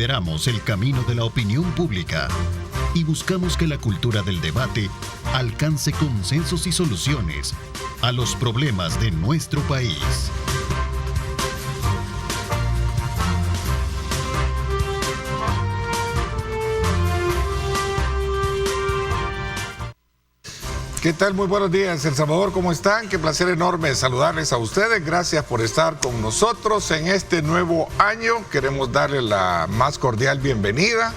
lideramos el camino de la opinión pública y buscamos que la cultura del debate alcance consensos y soluciones a los problemas de nuestro país. ¿Qué tal? Muy buenos días, El Salvador, ¿cómo están? Qué placer enorme saludarles a ustedes. Gracias por estar con nosotros en este nuevo año. Queremos darle la más cordial bienvenida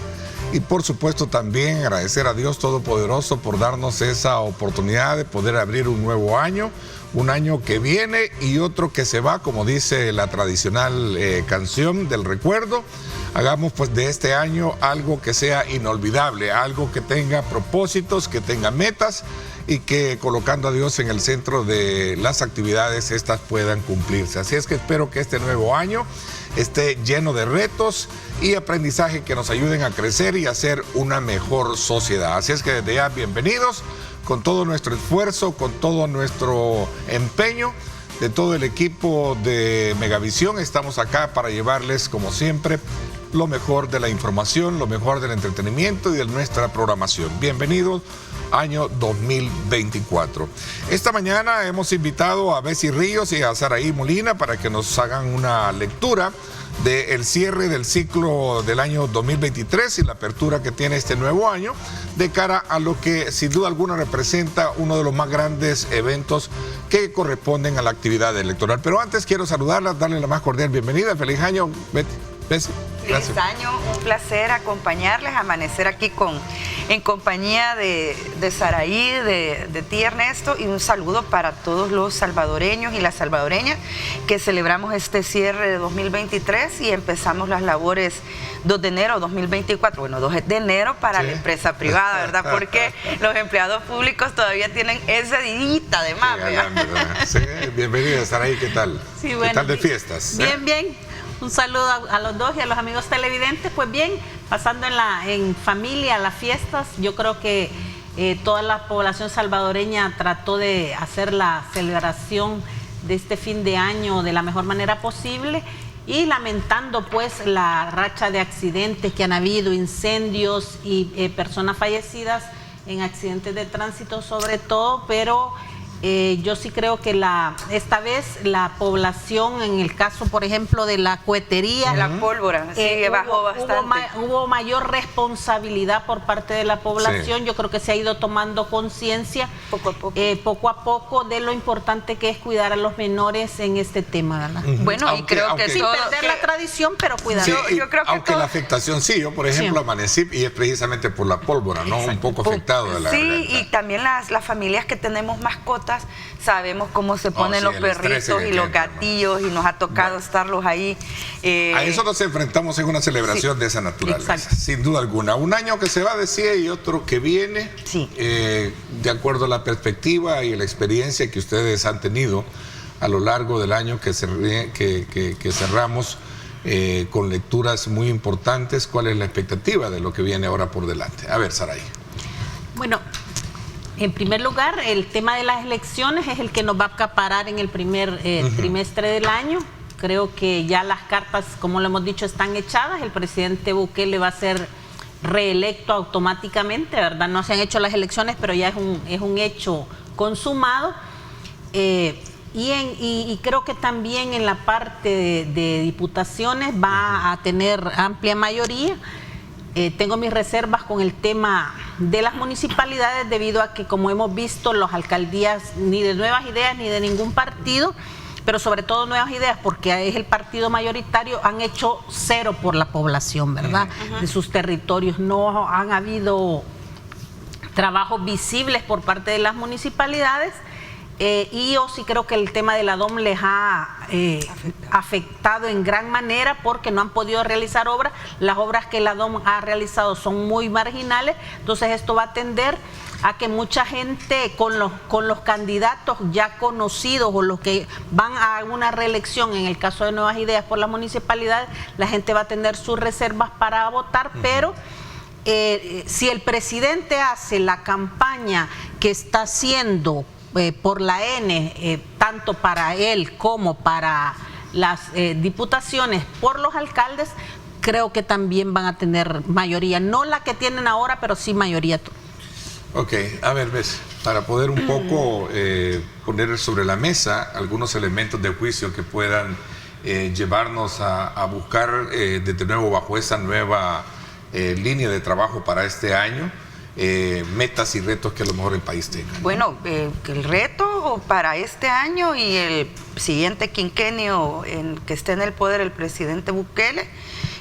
y por supuesto también agradecer a Dios Todopoderoso por darnos esa oportunidad de poder abrir un nuevo año. Un año que viene y otro que se va, como dice la tradicional canción del recuerdo. Hagamos pues de este año algo que sea inolvidable, algo que tenga propósitos, que tenga metas y que colocando a Dios en el centro de las actividades, estas puedan cumplirse. Así es que espero que este nuevo año esté lleno de retos y aprendizaje que nos ayuden a crecer y a ser una mejor sociedad. Así es que desde ya, bienvenidos, con todo nuestro esfuerzo, con todo nuestro empeño, de todo el equipo de Megavisión, estamos acá para llevarles, como siempre, lo mejor de la información, lo mejor del entretenimiento y de nuestra programación. Bienvenidos, año 2024. Esta mañana hemos invitado a Bessie Ríos y a Saraí Molina para que nos hagan una lectura del cierre del ciclo del año 2023 y la apertura que tiene este nuevo año de cara a lo que sin duda alguna representa uno de los más grandes eventos que corresponden a la actividad electoral. Pero antes quiero saludarlas, darle la más cordial bienvenida. Feliz año, Bessie. Feliz año, un placer acompañarles, amanecer aquí en compañía de Saraí, de ti, Ernesto, y un saludo para todos los salvadoreños y las salvadoreñas que celebramos este cierre de 2023 y empezamos las labores 2 de enero de 2024, bueno, 2 de enero para la empresa privada, ¿verdad? Porque los empleados públicos todavía tienen ese didita de más, sí, bienvenida, Saraí, ¿qué tal? Sí, bueno, ¿qué tal de fiestas? Bien, bien. Un saludo a los dos y a los amigos televidentes. Pues bien, pasando en familia las fiestas, yo creo que toda la población salvadoreña trató de hacer la celebración de este fin de año de la mejor manera posible y lamentando pues la racha de accidentes que han habido, incendios y personas fallecidas en accidentes de tránsito sobre todo, pero yo sí creo que esta vez la población, en el caso, por ejemplo, de la cohetería, la pólvora, sí, bajó bastante. Hubo mayor responsabilidad por parte de la población. Sí. Yo creo que se ha ido tomando conciencia poco a poco de lo importante que es cuidar a los menores en este tema, ¿verdad? Bueno, y creo que sin perder la tradición, pero cuidar. Sí, yo creo que aunque la afectación sí, yo por ejemplo amanecí y es precisamente por la pólvora, ¿no? Exacto. Un poco afectado de la garganta. Y también las familias que tenemos mascotas, sabemos cómo se ponen los perritos y los gatillos y nos ha tocado estarlos ahí. A eso nos enfrentamos en una celebración de esa naturaleza, exacto. Sin duda alguna. Un año que se va, decía, y otro que viene, de acuerdo a la perspectiva y la experiencia que ustedes han tenido a lo largo del año que cerramos con lecturas muy importantes. ¿Cuál es la expectativa de lo que viene ahora por delante? A ver, Saraí. Bueno, en primer lugar, el tema de las elecciones es el que nos va a acaparar en el primer trimestre del año. Creo que ya las cartas, como lo hemos dicho, están echadas. El presidente Bukele va a ser reelecto automáticamente, ¿verdad? No se han hecho las elecciones, pero ya es un hecho consumado. Y creo que también en la parte de diputaciones va a tener amplia mayoría. Tengo mis reservas con el tema de las municipalidades debido a que, como hemos visto, las alcaldías ni de Nuevas Ideas ni de ningún partido, pero sobre todo Nuevas Ideas, porque es el partido mayoritario, han hecho cero por la población, ¿verdad? De sus territorios. No han habido trabajos visibles por parte de las municipalidades. Y yo sí creo que el tema de la DOM les ha afectado en gran manera porque no han podido realizar obras. Las obras que la DOM ha realizado son muy marginales, entonces esto va a tender a que mucha gente con los candidatos ya conocidos o los que van a una reelección, en el caso de Nuevas Ideas por las municipalidades, la gente va a tener sus reservas para votar, pero si el presidente hace la campaña que está haciendo por la N, tanto para él como para las diputaciones, por los alcaldes, creo que también van a tener mayoría, no la que tienen ahora, pero sí mayoría. Ok, a ver, ves, para poder un poco poner sobre la mesa algunos elementos de juicio que puedan llevarnos a buscar de nuevo bajo esa nueva línea de trabajo para este año, metas y retos que a lo mejor el país tenga, ¿no? Bueno, el reto para este año y el siguiente quinquenio que esté en el poder el presidente Bukele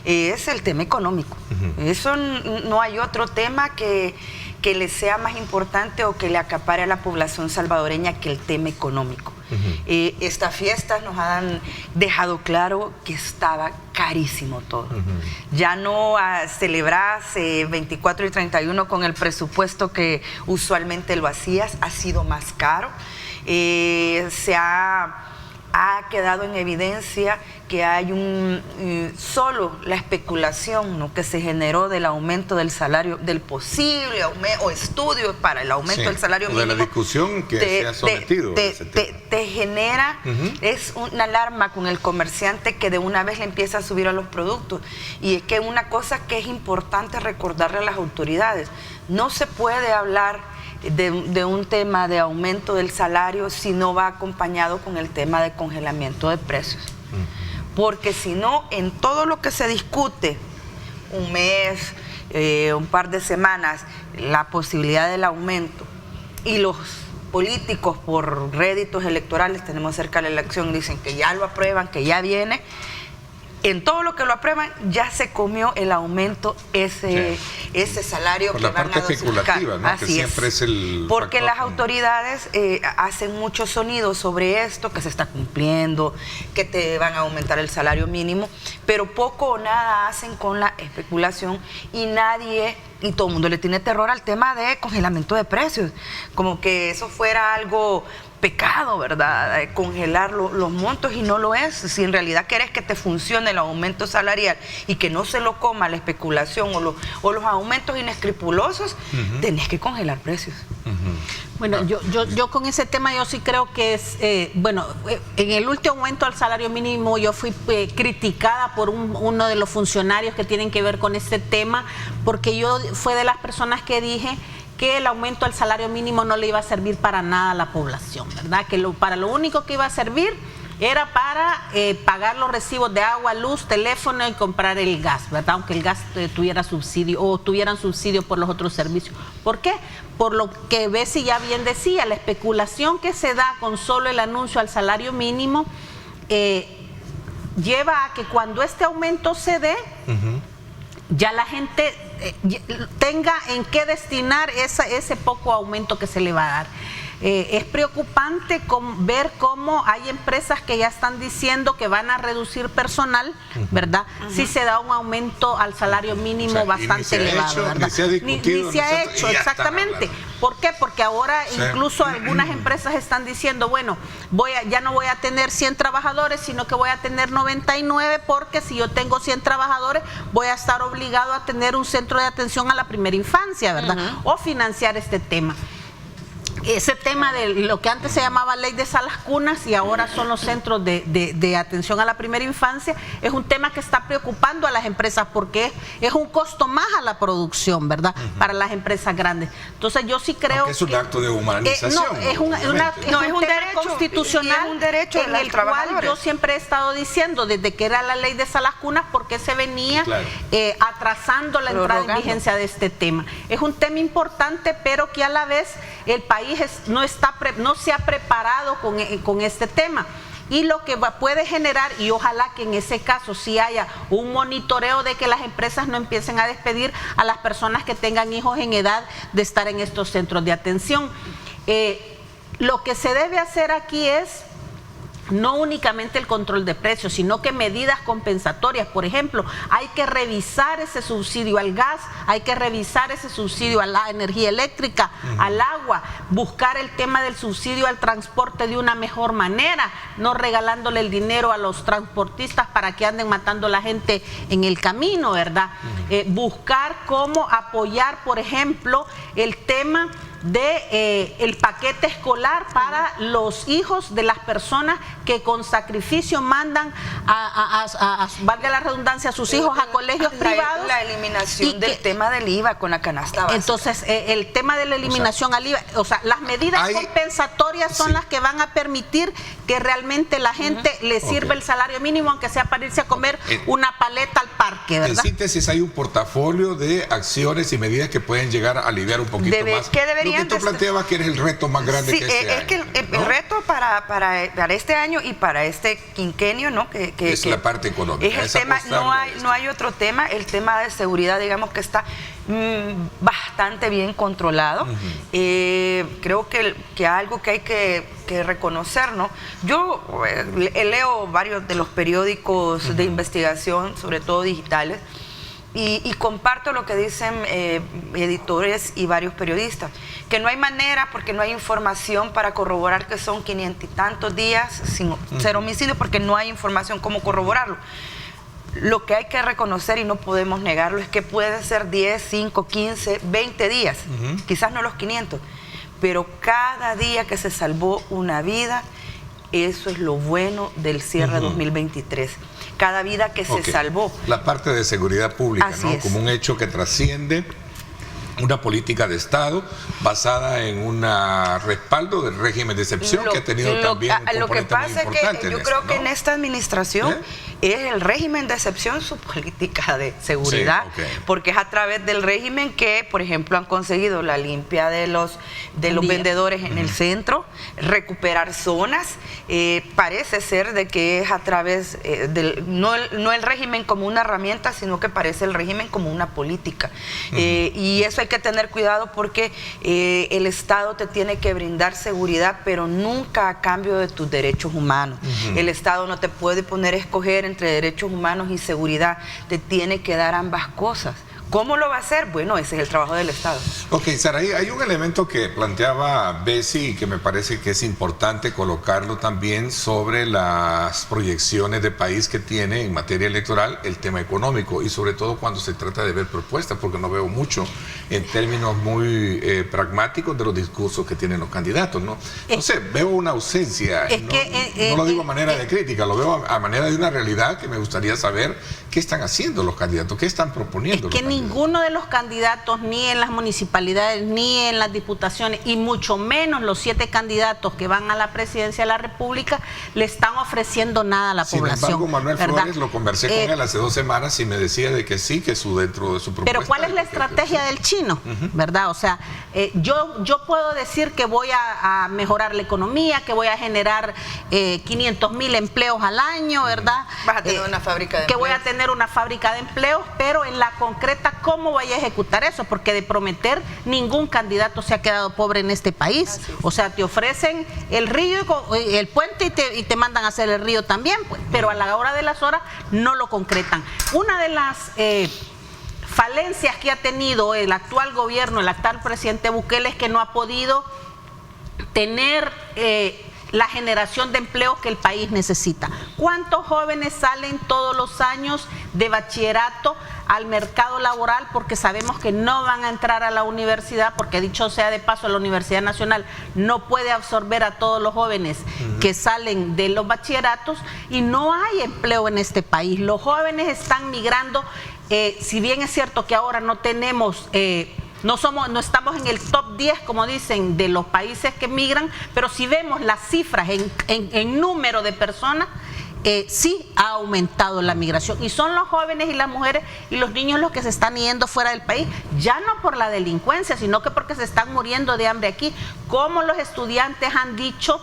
es el tema económico. Eso no hay otro tema que le sea más importante o que le acapare a la población salvadoreña que el tema económico. Estas fiestas nos han dejado claro que estaba carísimo todo. Ya no celebrarse 24 y 31 con el presupuesto que usualmente lo hacías, ha sido más caro. Se ha quedado en evidencia que hay solo la especulación, ¿no?, que se generó del aumento del salario, del posible aumento o estudio para el aumento del salario mínimo. De la discusión que se ha sometido. Te genera, es una alarma con el comerciante que de una vez le empieza a subir a los productos. Y es que una cosa que es importante recordarle a las autoridades, no se puede hablar de un tema de aumento del salario si no va acompañado con el tema de congelamiento de precios. Porque si no, en todo lo que se discute, un mes, un par de semanas, la posibilidad del aumento, y los políticos por réditos electorales, tenemos cerca la elección, dicen que ya lo aprueban, que ya viene. En todo lo que lo aprueban, ya se comió el aumento, ese salario por que la van parte a dosificar. especulativa, ¿no? Así que siempre es el porque factor. las autoridades hacen mucho sonido sobre esto, que se está cumpliendo, que te van a aumentar el salario mínimo, pero poco o nada hacen con la especulación y todo el mundo le tiene terror al tema de congelamiento de precios, como que eso fuera algo pecado, ¿verdad? Congelar los montos, y no lo es. Si en realidad querés que te funcione el aumento salarial y que no se lo coma la especulación o los aumentos inescrupulosos, tenés que congelar precios. Bueno, yo con ese tema yo sí creo que es, en el último aumento al salario mínimo yo fui criticada por uno de los funcionarios que tienen que ver con este tema, porque yo fue de las personas que dije que el aumento al salario mínimo no le iba a servir para nada a la población, ¿verdad? Que para lo único que iba a servir era para pagar los recibos de agua, luz, teléfono y comprar el gas, ¿verdad? Aunque el gas tuviera subsidio o tuvieran subsidio por los otros servicios. ¿Por qué? Por lo que Bessie ya bien decía, la especulación que se da con solo el anuncio al salario mínimo lleva a que cuando este aumento se dé, ya la gente tenga en qué destinar ese poco aumento que se le va a dar. Es preocupante ver cómo hay empresas que ya están diciendo que van a reducir personal, ¿verdad? Si se da un aumento al salario mínimo bastante elevado, ¿verdad? Ni se ha discutido, ni se ha hecho, exactamente. ¿Por qué? Porque ahora incluso algunas empresas están diciendo, bueno, ya no voy a tener 100 trabajadores, sino que voy a tener 99, porque si yo tengo 100 trabajadores, voy a estar obligado a tener un centro de atención a la primera infancia, ¿verdad? O financiar este tema. Ese tema de lo que antes se llamaba ley de salas cunas y ahora son los centros de atención a la primera infancia, es un tema que está preocupando a las empresas porque es un costo más a la producción, ¿verdad? Para las empresas grandes. Entonces yo sí creo que es un acto de humanización. Es un derecho constitucional, y es un derecho en el cual yo siempre he estado diciendo, desde que era la ley de salas cunas, porque se venía atrasando la entrada en vigencia de este tema. Es un tema importante, pero que a la vez el país no se ha preparado con este tema. Y lo que puede generar, y ojalá que en ese caso sí haya un monitoreo de que las empresas no empiecen a despedir a las personas que tengan hijos en edad de estar en estos centros de atención. Lo que se debe hacer aquí es no únicamente el control de precios, sino que medidas compensatorias. Por ejemplo, hay que revisar ese subsidio al gas, hay que revisar ese subsidio a la energía eléctrica, al agua, buscar el tema del subsidio al transporte de una mejor manera, no regalándole el dinero a los transportistas para que anden matando a la gente en el camino, ¿verdad? Buscar cómo apoyar, por ejemplo, el tema de el paquete escolar para los hijos de las personas que con sacrificio mandan valga la redundancia, a sus hijos a colegios privados. La eliminación del tema del IVA con la canasta básica. Entonces, el tema de la eliminación al IVA, o sea, las medidas compensatorias son las que van a permitir que realmente la gente le sirva el salario mínimo, aunque sea para irse a comer una paleta al parque, ¿verdad? En síntesis, hay un portafolio de acciones y medidas que pueden llegar a aliviar un poquito más. Lo que tú planteabas que eres el reto más grande que este año. Que el reto para este año y para este quinquenio, ¿no? Es la parte económica. Es el tema, no hay otro tema. El tema de seguridad, digamos que está bastante bien controlado. Creo que algo que hay que reconocer, ¿no? Yo leo varios de los periódicos de investigación, sobre todo digitales, y comparto lo que dicen editores y varios periodistas, que no hay manera, porque no hay información para corroborar que son 500 y tantos días sin ser homicidio, porque no hay información cómo corroborarlo. Lo que hay que reconocer, y no podemos negarlo, es que puede ser 10, 5, 15, 20 días, quizás no los 500, pero cada día que se salvó una vida, eso es lo bueno del cierre 2023. Cada vida que se salvó. La parte de seguridad pública, ¿no? Como un hecho que trasciende una política de Estado basada en un respaldo del régimen de excepción que ha tenido también un lo que pasa muy es que yo creo que en esta administración es el régimen de excepción su política de seguridad, porque es a través del régimen que, por ejemplo, han conseguido la limpia de los vendedores en el centro, recuperar zonas. Parece ser de que es a través no el régimen como una herramienta, sino que parece el régimen como una política. Y eso hay que tener cuidado, porque el Estado te tiene que brindar seguridad, pero nunca a cambio de tus derechos humanos. El Estado no te puede poner a escoger entre derechos humanos y seguridad, te tiene que dar ambas cosas. ¿Cómo lo va a hacer? Bueno, ese es el trabajo del Estado. Ok, Saraí, hay un elemento que planteaba Bessie y que me parece que es importante colocarlo también sobre las proyecciones de país que tiene en materia electoral el tema económico, y sobre todo cuando se trata de ver propuestas, porque no veo mucho en términos muy pragmáticos de los discursos que tienen los candidatos, ¿no? Entonces, veo una ausencia, no lo digo a manera de crítica, lo veo a manera de una realidad que me gustaría saber qué están haciendo los candidatos, qué están proponiendo. Ninguno de los candidatos, ni en las municipalidades, ni en las diputaciones, y mucho menos los 7 candidatos que van a la presidencia de la República, le están ofreciendo nada a la población. Sin embargo, Manuel Flores, lo conversé con él hace 2 semanas y me decía de que sí, que dentro de su propuesta. Pero ¿cuál es la estrategia del chino? ¿Verdad? O sea, yo puedo decir que voy a mejorar la economía, que voy a generar 500,000 empleos al año, ¿verdad? Vas a tener una fábrica de empleos. Que voy a tener una fábrica de empleos, pero en la concreta, ¿cómo vaya a ejecutar eso? Porque de prometer, ningún candidato se ha quedado pobre en este país. O sea, te ofrecen el río, el puente, y te mandan a hacer el río también, pues, pero a la hora de las horas no lo concretan. Una de las falencias que ha tenido el actual gobierno, el actual presidente Bukele, es que no ha podido tener la generación de empleos que el país necesita. ¿Cuántos jóvenes salen todos los años de bachillerato al mercado laboral porque sabemos que no van a entrar a la universidad? Porque, dicho sea de paso, la Universidad Nacional no puede absorber a todos los jóvenes que salen de los bachilleratos, y no hay empleo en este país. Los jóvenes están migrando, si bien es cierto que ahora no tenemos... No estamos en el top 10, como dicen, de los países que migran, pero si vemos las cifras en número de personas, sí ha aumentado la migración, y son los jóvenes y las mujeres y los niños los que se están yendo fuera del país, ya no por la delincuencia, sino que porque se están muriendo de hambre aquí, como los estudiantes han dicho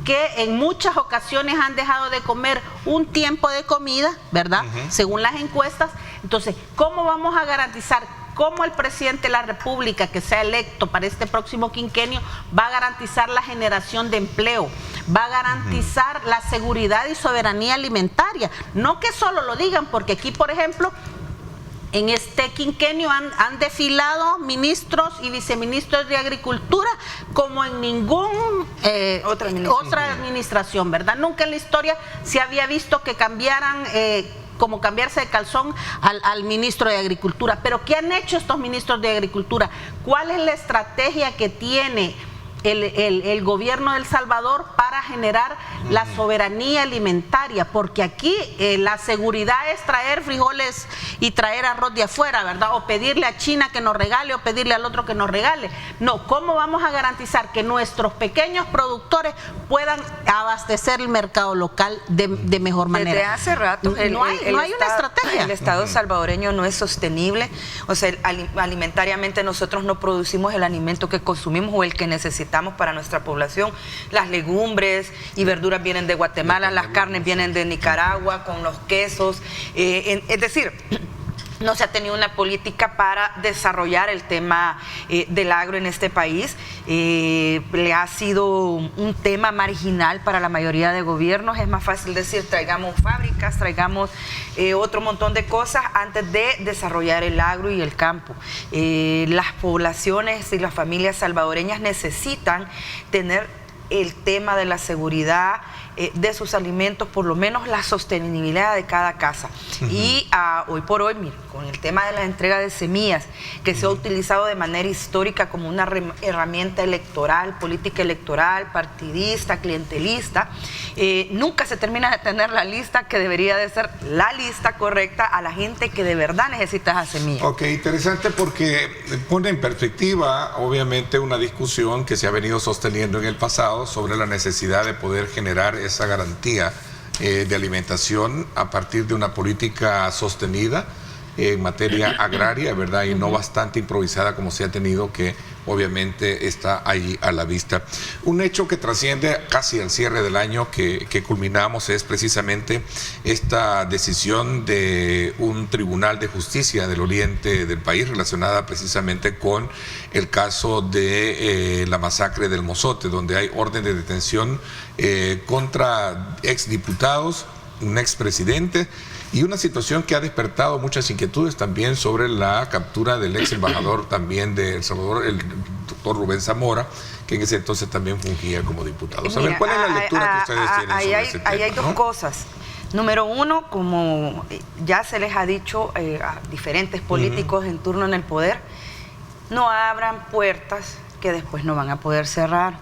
que en muchas ocasiones han dejado de comer un tiempo de comida, ¿verdad? Según las encuestas. Entonces, ¿cómo vamos a garantizar? ¿Cómo el presidente de la República, que sea electo para este próximo quinquenio, va a garantizar la generación de empleo? Va a garantizar la seguridad y soberanía alimentaria. No que solo lo digan, porque aquí, por ejemplo, en este quinquenio han desfilado ministros y viceministros de Agricultura como en ningún otra administración, ¿verdad? Nunca en la historia se había visto que cambiaran como cambiarse de calzón al ministro de Agricultura. Pero ¿qué han hecho estos ministros de Agricultura? ¿Cuál es la estrategia que tiene el gobierno de El Salvador para generar la soberanía alimentaria? Porque aquí la seguridad es traer frijoles y traer arroz de afuera, ¿verdad? O pedirle a China que nos regale o pedirle al otro que nos regale. No, ¿cómo vamos a garantizar que nuestros pequeños productores puedan abastecer el mercado local de mejor manera? Desde hace rato no hay una estrategia. El Estado salvadoreño no es sostenible, o sea, alimentariamente nosotros no producimos el alimento que consumimos o el que necesitamos para nuestra población. Las legumbres y verduras vienen de Guatemala, las carnes vienen de Nicaragua, con los quesos, es decir, no se ha tenido una política para desarrollar el tema del agro en este país. Le ha sido un tema marginal para la mayoría de gobiernos. Es más fácil decir, traigamos fábricas, traigamos otro montón de cosas antes de desarrollar el agro y el campo. Las poblaciones y las familias salvadoreñas necesitan tener el tema de la seguridad de sus alimentos, por lo menos la sostenibilidad de cada casa. Y hoy por hoy, mire, con el tema de la entrega de semillas, que se ha utilizado de manera histórica como una herramienta electoral, política electoral, partidista, clientelista, nunca se termina de tener la lista que debería de ser la lista correcta a la gente que de verdad necesita esa semilla. Ok, interesante porque pone en perspectiva, obviamente, una discusión que se ha venido sosteniendo en el pasado sobre la necesidad de poder generar esa garantía de alimentación a partir de una política sostenida en materia agraria, ¿verdad? Y no bastante improvisada como se ha tenido, que obviamente está ahí a la vista. Un hecho que trasciende casi al cierre del año que culminamos es precisamente esta decisión de un tribunal de justicia del oriente del país relacionada precisamente con el caso de la masacre del Mozote, donde hay orden de detención contra exdiputados, un expresidente, y una situación que ha despertado muchas inquietudes también sobre la captura del ex embajador también de El Salvador, el doctor Rubén Zamora, que en ese entonces también fungía como diputado. Mira, ¿cuál es la lectura que ustedes tienen sobre ese tema? Ahí hay dos cosas. Número uno, como ya se les ha dicho a diferentes políticos en turno en el poder, no abran puertas que después no van a poder cerrar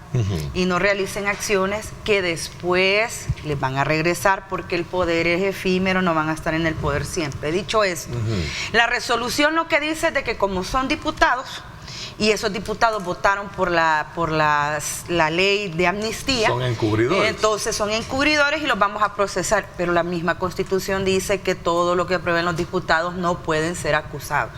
y no realicen acciones que después les van a regresar, porque el poder es efímero, no van a estar en el poder siempre. Dicho esto, la resolución lo que dice es de que como son diputados y esos diputados votaron por la ley de amnistía, son encubridores. Entonces son encubridores y los vamos a procesar, pero la misma Constitución dice que todo lo que aprueben los diputados no pueden ser acusados.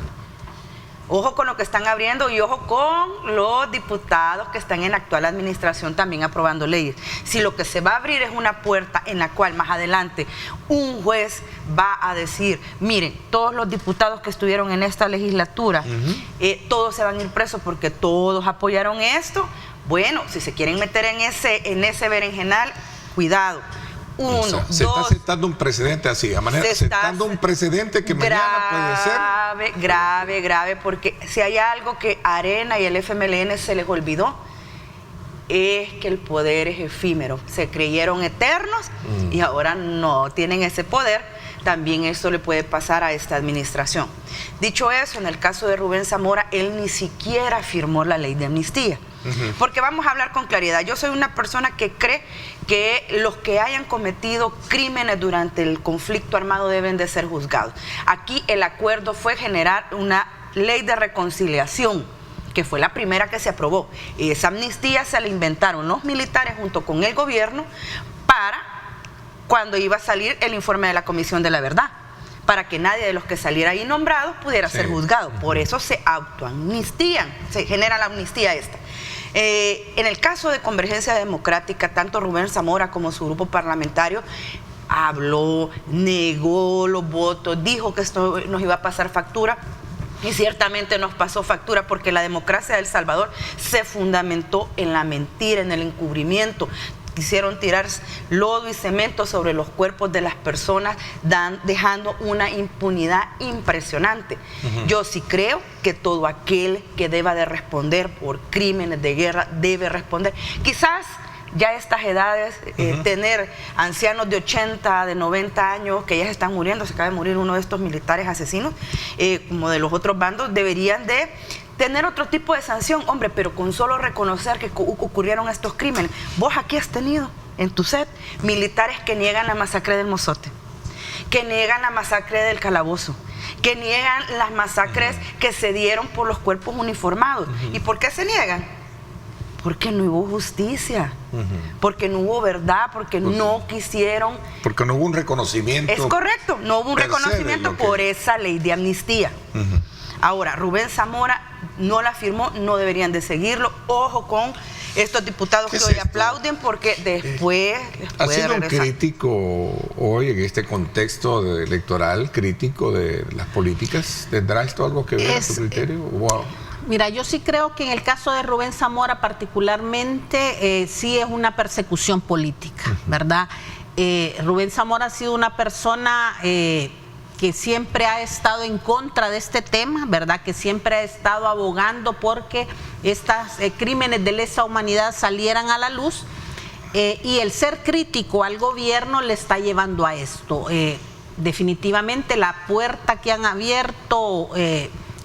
Ojo con lo que están abriendo y ojo con los diputados que están en la actual administración también aprobando leyes. Si lo que se va a abrir es una puerta en la cual más adelante un juez va a decir, miren, todos los diputados que estuvieron en esta legislatura, todos se van a ir presos porque todos apoyaron esto. Bueno, si se quieren meter en ese berenjenal, cuidado. Uno, o sea, se está sentando un precedente así, a manera, sentando un precedente que mañana puede ser grave, porque si hay algo que Arena y el FMLN se les olvidó, es que el poder es efímero. Se creyeron eternos y ahora no tienen ese poder. También esto le puede pasar a esta administración. Dicho eso, en el caso de Rubén Zamora, él ni siquiera firmó la ley de amnistía. Porque vamos a hablar con claridad. Yo soy una persona que cree que los que hayan cometido crímenes durante el conflicto armado deben de ser juzgados. Aquí el acuerdo fue generar una ley de reconciliación, que fue la primera que se aprobó. Esa amnistía se la inventaron los militares junto con el gobierno para cuando iba a salir el informe de la Comisión de la Verdad, para que nadie de los que saliera ahí nombrados pudiera ser juzgado. Por eso se autoamnistían, se genera la amnistía esta. En el caso de Convergencia Democrática, tanto Rubén Zamora como su grupo parlamentario habló, negó los votos, dijo que esto nos iba a pasar factura. Y ciertamente nos pasó factura, porque la democracia de El Salvador se fundamentó en la mentira, en el encubrimiento. Quisieron tirar lodo y cemento sobre los cuerpos de las personas, dejando una impunidad impresionante. Yo sí creo que todo aquel que deba de responder por crímenes de guerra debe responder. Quizás ya a estas edades, tener ancianos de 80, de 90 años que ya se están muriendo, se acaba de morir uno de estos militares asesinos, como de los otros bandos, deberían de tener otro tipo de sanción, hombre, pero con solo reconocer que ocurrieron estos crímenes. Vos aquí has tenido en tu set militares que niegan la masacre del Mozote, que niegan la masacre del Calabozo, que niegan las masacres que se dieron por los cuerpos uniformados. ¿Y por qué se niegan? Porque no hubo justicia, porque no hubo verdad, porque no quisieron... Porque no hubo un reconocimiento. Es correcto, no hubo un reconocimiento por esa ley de amnistía. Ahora, Rubén Zamora no la firmó, no deberían de seguirlo. Ojo con estos diputados que hoy aplauden, porque después les ¿Ha puede sido un regresar. crítico hoy en este contexto electoral, crítico de las políticas? ¿Tendrá esto algo que ver a tu criterio? Wow. Mira, yo sí creo que en el caso de Rubén Zamora particularmente, sí es una persecución política, ¿verdad? Rubén Zamora ha sido una persona que siempre ha estado en contra de este tema, ¿verdad? Que siempre ha estado abogando porque estos crímenes de lesa humanidad salieran a la luz, y el ser crítico al gobierno le está llevando a esto. Definitivamente la puerta que han abierto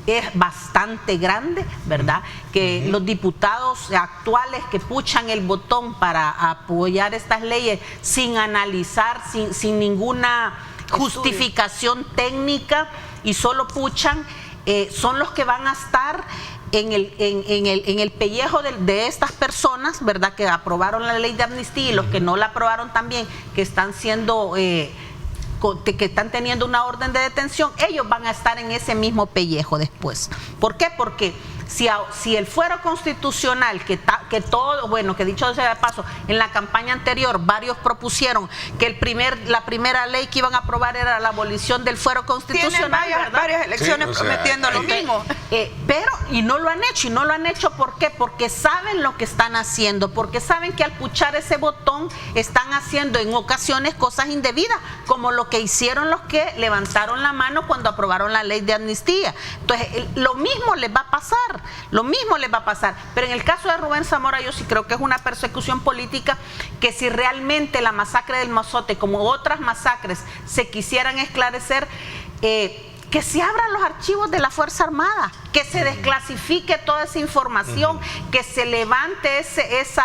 es bastante grande, ¿verdad? Que los diputados actuales que puchan el botón para apoyar estas leyes sin analizar, sin ninguna justificación técnica, y solo puchan, son los que van a estar en el pellejo de estas personas, ¿verdad? Que aprobaron la ley de amnistía, y los que no la aprobaron también, que están siendo... que están teniendo una orden de detención, ellos van a estar en ese mismo pellejo después. ¿Por qué? Porque si el fuero constitucional, que todo, bueno, que dicho sea de paso, en la campaña anterior varios propusieron que la primera ley que iban a aprobar era la abolición del fuero constitucional. Tienen varias elecciones prometiendo lo mismo. Y no lo han hecho. ¿Y no lo han hecho por qué? Porque saben lo que están haciendo, porque saben que al puchar ese botón están haciendo en ocasiones cosas indebidas, como lo que hicieron los que levantaron la mano cuando aprobaron la ley de amnistía. Entonces, lo mismo les va a pasar. Pero en el caso de Rubén Zamora, yo sí creo que es una persecución política, que si realmente la masacre del Mozote, como otras masacres, se quisieran esclarecer, que se abran los archivos de la Fuerza Armada, que se desclasifique toda esa información, que se levante ese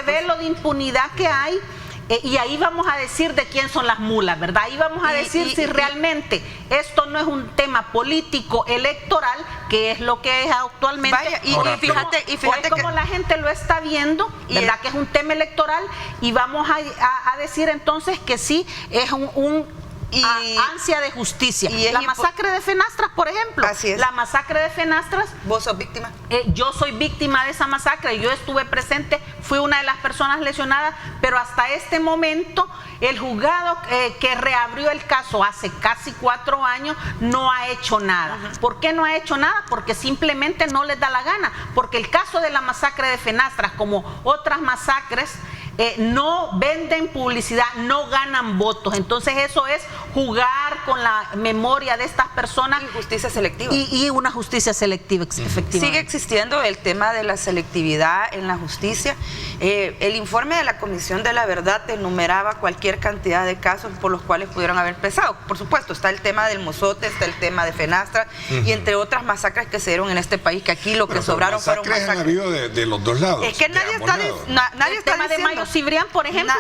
velo de impunidad que hay. Y ahí vamos a decir de quién son las mulas, ¿verdad? Ahí vamos a decir si realmente esto no es un tema político electoral, que es lo que es actualmente. Vaya, y fíjate como la gente lo está viendo, ¿verdad? Que es un tema electoral, y vamos a decir entonces que sí es ansia de justicia. La masacre de Fenastras, por ejemplo. Así es. La masacre de Fenastras. ¿Vos sos víctima? Yo soy víctima de esa masacre, yo estuve presente, fui una de las personas lesionadas, pero hasta este momento el juzgado que reabrió el caso hace casi 4 años no ha hecho nada. ¿Por qué no ha hecho nada? Porque simplemente no les da la gana, porque el caso de la masacre de Fenastras, como otras masacres, no venden publicidad, no ganan votos. Entonces eso es jugar con la memoria de estas personas. Y justicia selectiva. Y una justicia selectiva, efectivamente. Sigue existiendo el tema de la selectividad en la justicia. El informe de la Comisión de la Verdad enumeraba cualquier cantidad de casos por los cuales pudieron haber pesado. Por supuesto, está el tema del Mozote, está el tema de Fenastras, y entre otras masacres que se dieron en este país, que aquí lo que sobraron fueron masacres. Han habido de los dos lados. Es que nadie está diciendo. De Mayo Cibrián, por ejemplo,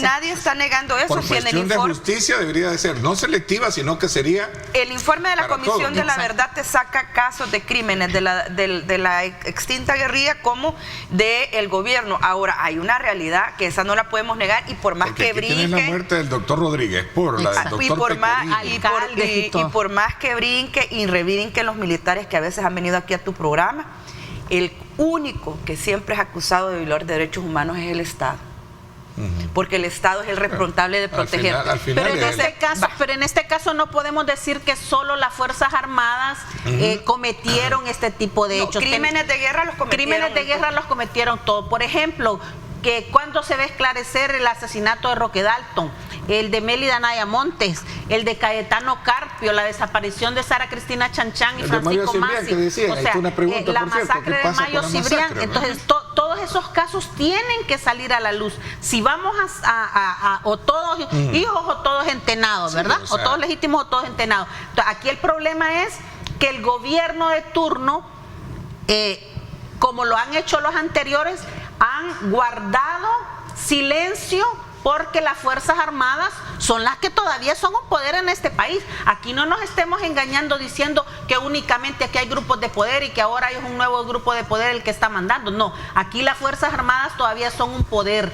nadie está negando eso. Por cuestión de justicia debería de ser no selectiva, sino que sería... El informe de la Comisión de la Verdad te saca casos de crímenes de la extinta guerrilla como del gobierno. Ahora, hay una realidad que esa no la podemos negar, y por más que brinque... Tiene la muerte del doctor Rodríguez, por la del doctor y por más que brinque y rebrinquen los militares que a veces han venido aquí a tu programa, el único que siempre es acusado de violar derechos humanos es el Estado. Porque el Estado es el responsable de proteger. Pero en este caso no podemos decir que solo las Fuerzas Armadas cometieron este tipo de hechos. Crímenes de guerra los cometieron. Crímenes de guerra los cometieron todos. Por ejemplo, que cuando se va a esclarecer el asesinato de Roque Dalton, el de Mélida Naya Montes, el de Cayetano Carpio, la desaparición de Sara Cristina Chanchan y Francisco Masi, o sea, la masacre de Mayo Cibrián. Entonces, todos esos casos tienen que salir a la luz. Si vamos o todos hijos o todos entenados, ¿verdad? O todos legítimos o todos entenados. Entonces, aquí el problema es que el gobierno de turno, como lo han hecho los anteriores, han guardado silencio, porque las Fuerzas Armadas son las que todavía son un poder en este país. Aquí no nos estemos engañando diciendo que únicamente aquí hay grupos de poder y que ahora hay un nuevo grupo de poder el que está mandando. No, aquí las Fuerzas Armadas todavía son un poder.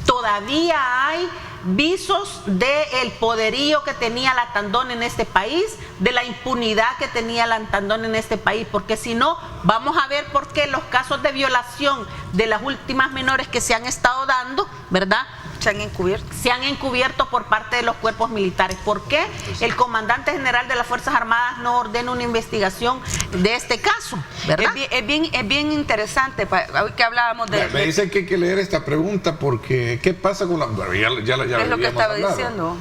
Todavía hay visos del poderío que tenía la Tandón en este país, de la impunidad que tenía la Tandón en este país, porque si no, vamos a ver por qué los casos de violación de las últimas menores que se han estado dando, ¿verdad?, se han encubierto por parte de los cuerpos militares. ¿Por qué el comandante general de las Fuerzas Armadas no ordena una investigación de este caso? ¿Verdad? Es bien interesante, hoy que hablábamos de... Me dicen que hay que leer esta pregunta porque ¿qué pasa con la... Ya es lo que estaba diciendo.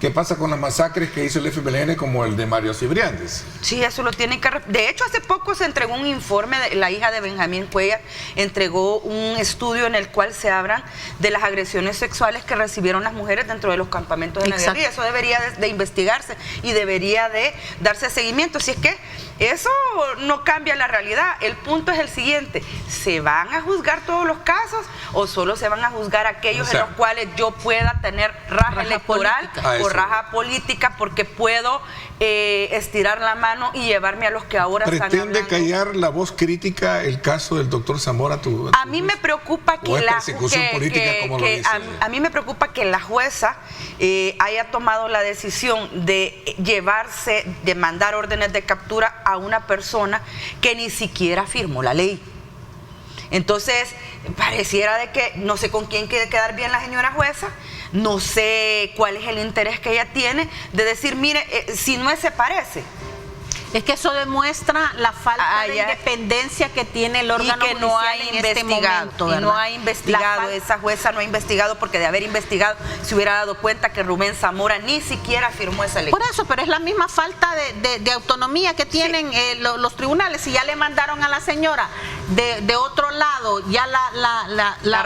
¿Qué pasa con las masacres que hizo el FMLN como el de Mario Cibriánez? Sí, eso lo tienen que... De hecho, hace poco se entregó un informe, la hija de Benjamín Cuellar entregó un estudio en el cual se hablan de las agresiones sexuales que recibieron las mujeres dentro de los campamentos de la guerrilla. Eso debería de investigarse y debería de darse seguimiento. Si es que eso no cambia la realidad. El punto es el siguiente: ¿se van a juzgar todos los casos o solo se van a juzgar aquellos en los cuales yo pueda tener raja electoral o raja política porque puedo estirar la mano y llevarme a los que ahora están hablando? ¿Pretende callar la voz crítica el caso del doctor Zamora? A mí me preocupa que a mí me preocupa que la jueza haya tomado la decisión de de mandar órdenes de captura a una persona que ni siquiera firmó la ley. Entonces, pareciera de que no sé con quién quiere quedar bien la señora jueza, no sé cuál es el interés que ella tiene de decir, mire, si no se parece. Es que eso demuestra la falta de independencia que tiene el órgano judicial no ha en este momento, ¿verdad? No ha investigado, esa jueza no ha investigado, porque de haber investigado se hubiera dado cuenta que Rubén Zamora ni siquiera firmó esa ley. Por eso, pero es la misma falta de autonomía que tienen los tribunales. Si ya le mandaron a la señora de otro lado ya la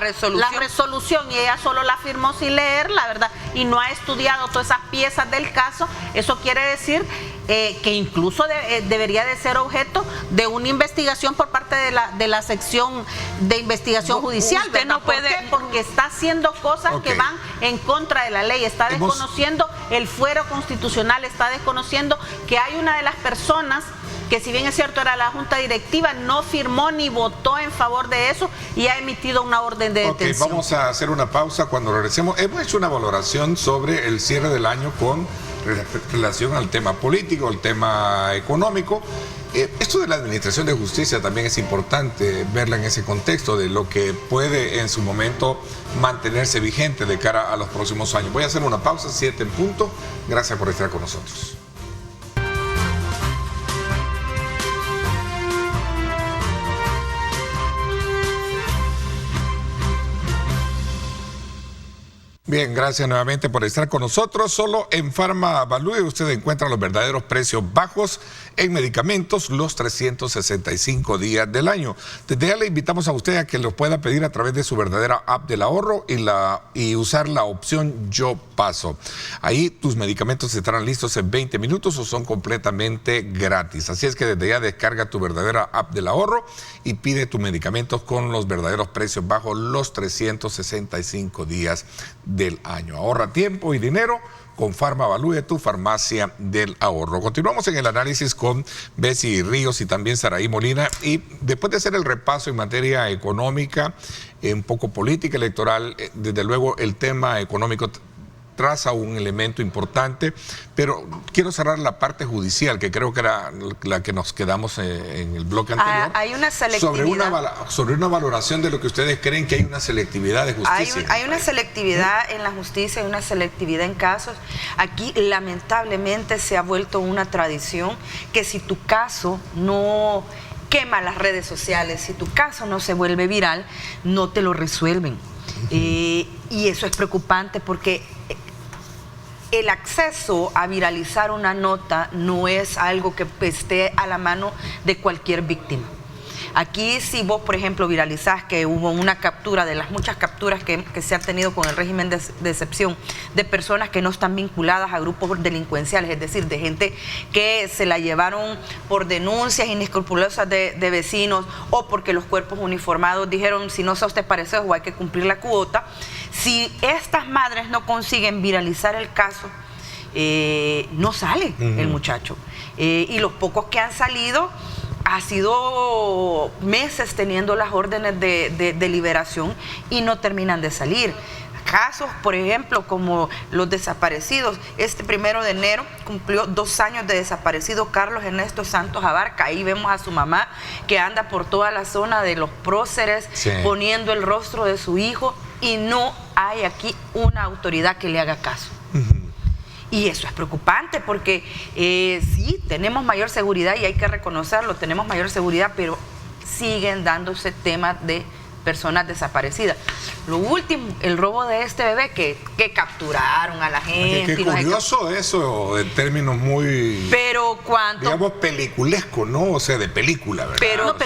resolución y ella solo la firmó sin leer, la verdad, y no ha estudiado todas esas piezas del caso, eso quiere decir que incluso debería de ser objeto de una investigación por parte de la sección de investigación judicial. Usted no puede... ¿Por qué? Porque está haciendo cosas que van en contra de la ley, está desconociendo el fuero constitucional, está desconociendo que hay una de las personas que, si bien es cierto era la junta directiva, no firmó ni votó en favor de eso y ha emitido una orden de detención. Vamos a hacer una pausa. Cuando regresemos, hemos hecho una valoración sobre el cierre del año con relación al tema político, al tema económico. Esto de la administración de justicia también es importante verla en ese contexto de lo que puede en su momento mantenerse vigente de cara a los próximos años. Voy a hacer una pausa, 7 en punto. Gracias por estar con nosotros. Bien, gracias nuevamente por estar con nosotros. Solo en PharmaValue usted encuentra los verdaderos precios bajos en medicamentos los 365 días del año. Desde ya le invitamos a usted a que los pueda pedir a través de su verdadera app del ahorro y usar la opción Yo Paso. Ahí tus medicamentos estarán listos en 20 minutos o son completamente gratis. Así es que desde ya descarga tu verdadera app del ahorro y pide tus medicamentos con los verdaderos precios bajos los 365 días del año. Ahorra tiempo y dinero con PharmaValue, tu farmacia del ahorro. Continuamos en el análisis con Betsy Ríos y también Saraí Molina, y después de hacer el repaso en materia económica, un poco política electoral, desde luego el tema económico traza un elemento importante, pero quiero cerrar la parte judicial, que creo que era la que nos quedamos en el bloque anterior. Hay una selectividad. Sobre una valoración de lo que ustedes creen que hay una selectividad de justicia. Hay una selectividad en la justicia, hay una selectividad en casos. Aquí lamentablemente se ha vuelto una tradición que si tu caso no quema las redes sociales, si tu caso no se vuelve viral, no te lo resuelven. Y eso es preocupante porque el acceso a viralizar una nota no es algo que esté a la mano de cualquier víctima. Aquí si vos, por ejemplo, viralizás que hubo una captura de las muchas capturas que se han tenido con el régimen de excepción de personas que no están vinculadas a grupos delincuenciales, es decir, de gente que se la llevaron por denuncias inescrupulosas de vecinos o porque los cuerpos uniformados dijeron si no sos te pareces o hay que cumplir la cuota. Si estas madres no consiguen viralizar el caso, no sale el muchacho. Y los pocos que han salido ha sido meses teniendo las órdenes de liberación y no terminan de salir. Casos, por ejemplo, como los desaparecidos. Este 1 de enero cumplió 2 años de desaparecido Carlos Ernesto Santos Abarca. Ahí vemos a su mamá que anda por toda la zona de los próceres, poniendo el rostro de su hijo, y no hay aquí una autoridad que le haga caso. Y eso es preocupante porque sí, tenemos mayor seguridad y hay que reconocerlo, tenemos mayor seguridad, pero siguen dándose temas de personas desaparecidas. Lo último, el robo de este bebé que capturaron a la gente. Qué curioso eso, en términos muy, pero cuánto, digamos, peliculesco, ¿no? O sea, de película, ¿verdad? Pero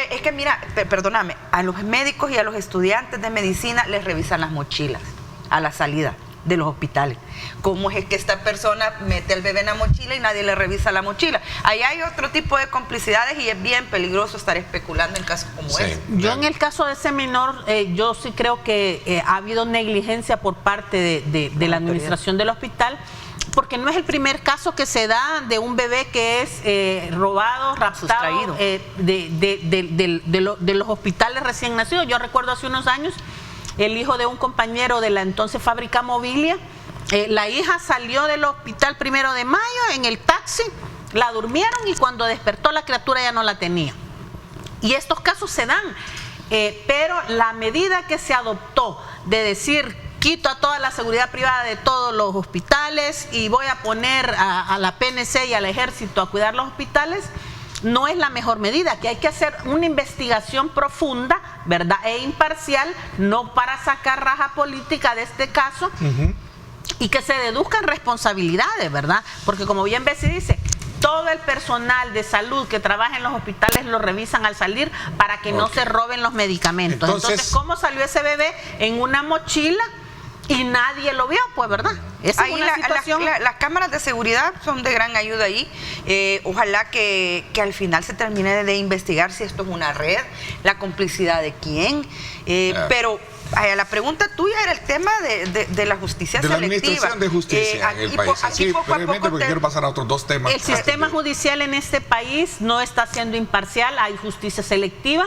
es que mira, perdóname, a los médicos y a los estudiantes de medicina les revisan las mochilas a la salida de los hospitales. ¿Cómo es que esta persona mete al bebé en la mochila y nadie le revisa la mochila? Ahí hay otro tipo de complicidades y es bien peligroso estar especulando en casos como ese. Yo en el caso de ese menor, yo sí creo que ha habido negligencia por parte de la administración del hospital, porque no es el primer caso que se da de un bebé que es robado, raptado de los hospitales recién nacidos. Yo recuerdo hace unos años el hijo de un compañero de la entonces fábrica Mobilia. La hija salió del hospital 1 de mayo en el taxi, la durmieron y cuando despertó la criatura ya no la tenía. Y estos casos se dan, pero la medida que se adoptó de decir quito a toda la seguridad privada de todos los hospitales y voy a poner a la PNC y al ejército a cuidar los hospitales, no es la mejor medida, que hay que hacer una investigación profunda, ¿verdad? E imparcial, no para sacar raja política de este caso, y que se deduzcan responsabilidades, ¿verdad? Porque como bien Bessie dice, todo el personal de salud que trabaja en los hospitales lo revisan al salir para que no se roben los medicamentos. Entonces, ¿cómo salió ese bebé en una mochila y nadie lo vio? Pues, ¿verdad? Esa ahí es una situación. Las cámaras de seguridad son de gran ayuda ahí. Ojalá que al final se termine de investigar si esto es una red, la complicidad de quién. Pero la pregunta tuya era el tema de la justicia selectiva. De la administración de justicia en el país. Aquí poco a poco porque quiero pasar a otros 2 temas. El sistema judicial en este país no está siendo imparcial, hay justicia selectiva.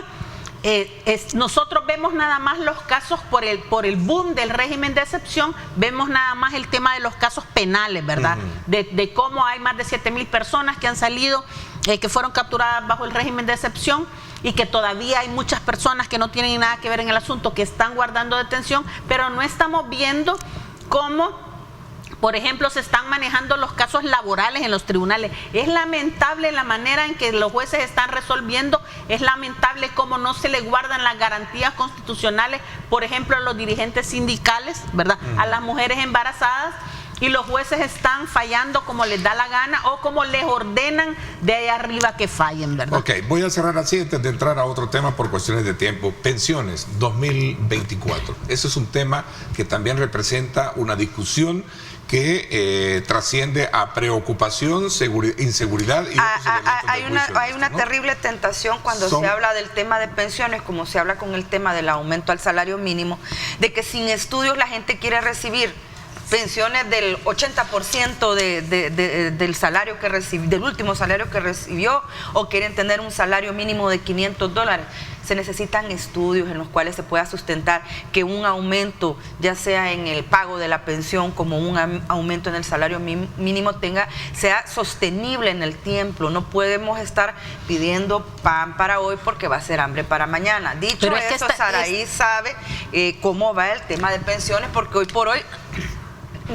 Nosotros vemos nada más los casos por el boom del régimen de excepción, vemos nada más el tema de los casos penales, ¿verdad? De cómo hay más de 7,000 personas que han salido, que fueron capturadas bajo el régimen de excepción y que todavía hay muchas personas que no tienen nada que ver en el asunto, que están guardando detención, pero no estamos viendo cómo, por ejemplo, se están manejando los casos laborales en los tribunales. Es lamentable la manera en que los jueces están resolviendo, es lamentable cómo no se le guardan las garantías constitucionales, por ejemplo, a los dirigentes sindicales, ¿verdad? A las mujeres embarazadas, y los jueces están fallando como les da la gana o como les ordenan de ahí arriba que fallen, ¿verdad? Ok, voy a cerrar así antes de entrar a otro tema por cuestiones de tiempo. Pensiones 2024. Ese es un tema que también representa una discusión que trasciende a preocupación, inseguridad y hay una terrible tentación cuando se habla del tema de pensiones, como se habla con el tema del aumento al salario mínimo, de que sin estudios la gente quiere recibir pensiones del 80% del salario que recibió, del último salario que recibió, o quieren tener un salario mínimo de $500. Se necesitan estudios en los cuales se pueda sustentar que un aumento, ya sea en el pago de la pensión como un aumento en el salario mínimo, sea sostenible en el tiempo. No podemos estar pidiendo pan para hoy porque va a ser hambre para mañana. Dicho eso, Saraí sabe cómo va el tema de pensiones, porque hoy por hoy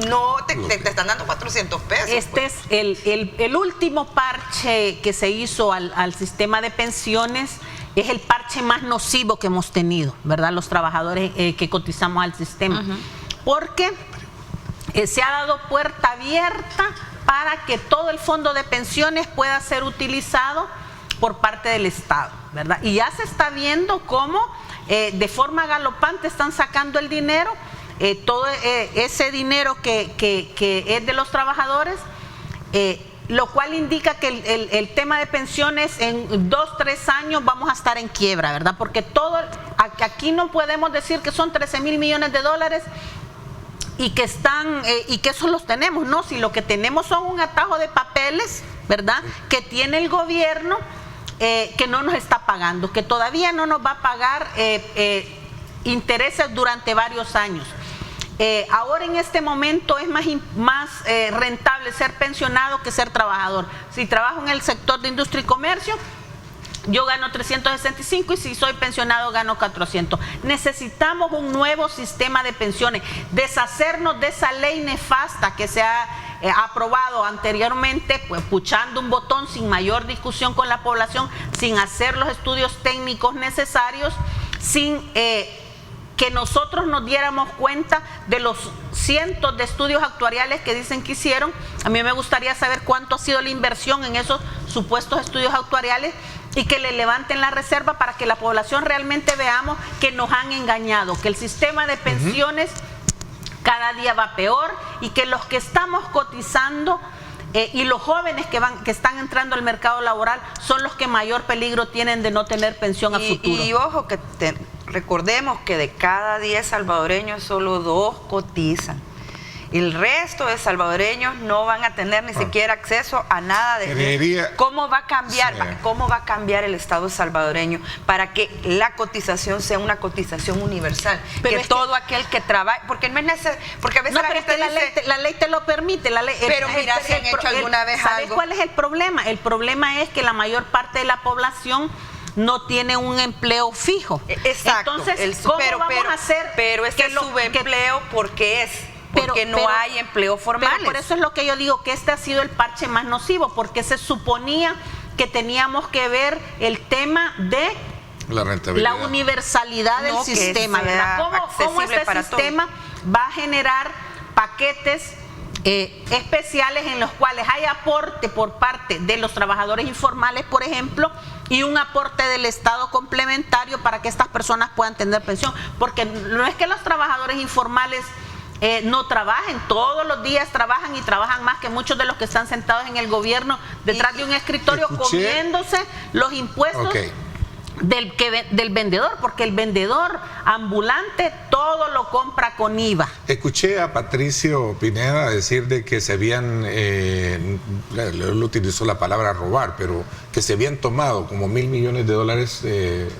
no te están dando 400 pesos. Este es el último parche que se hizo al sistema de pensiones. es el parche más nocivo que hemos tenido, ¿verdad? Los trabajadores que cotizamos al sistema. Porque se ha dado puerta abierta para que todo el fondo de pensiones pueda ser utilizado por parte del Estado, ¿verdad? Y ya se está viendo cómo de forma galopante están sacando el dinero, todo ese dinero que es de los trabajadores, lo cual indica que el tema de pensiones en 2, 3 años vamos a estar en quiebra, ¿verdad? Porque aquí no podemos decir que son 13.000 millones de dólares y que eso los tenemos, no, si lo que tenemos son un atajo de papeles, ¿verdad? Que tiene el gobierno, que no nos está pagando, que todavía no nos va a pagar intereses durante varios años. Ahora en este momento es más rentable ser pensionado que ser trabajador. Si trabajo en el sector de industria y comercio, yo gano 365 y si soy pensionado gano 400. Necesitamos un nuevo sistema de pensiones, deshacernos de esa ley nefasta que se ha aprobado anteriormente, pues puchando un botón sin mayor discusión con la población, sin hacer los estudios técnicos necesarios, sin que nosotros nos diéramos cuenta de los cientos de estudios actuariales que dicen que hicieron. A mí me gustaría saber cuánto ha sido la inversión en esos supuestos estudios actuariales y que le levanten la reserva para que la población realmente veamos que nos han engañado, que el sistema de pensiones cada día va peor y que los que estamos cotizando y los jóvenes que están entrando al mercado laboral son los que mayor peligro tienen de no tener pensión a futuro. Y ojo, que recordemos que de cada 10 salvadoreños solo 2 cotizan. El resto de salvadoreños no van a tener ni siquiera acceso a nada de ¿Cómo va a cambiar? Sí. ¿Cómo va a cambiar el Estado salvadoreño para que la cotización sea una cotización universal? Pero que todo aquel que trabaja, porque no es necesario, porque a veces la gente dice, la ley te lo permite, pero mira, si han hecho alguna vez algo. ¿Sabes cuál es el problema? El problema es que la mayor parte de la población no tiene un empleo fijo. Exacto. Entonces, ¿cómo vamos a hacer? Pero ese subempleo, porque no hay empleo formal. Pero por eso es lo que yo digo, que este ha sido el parche más nocivo, porque se suponía que teníamos que ver el tema de la rentabilidad, la universalidad del sistema, ¿verdad? ¿Cómo este sistema va a generar paquetes especiales en los cuales hay aporte por parte de los trabajadores informales, por ejemplo, y un aporte del Estado complementario para que estas personas puedan tener pensión? Porque no es que los trabajadores informales no trabajen, todos los días trabajan y trabajan más que muchos de los que están sentados en el gobierno detrás de un escritorio comiéndose los impuestos del vendedor, porque el vendedor ambulante todo lo compra con IVA. Escuché a Patricio Pineda decir de que se habían, él utilizó la palabra robar, pero que se habían tomado como $1.000 millones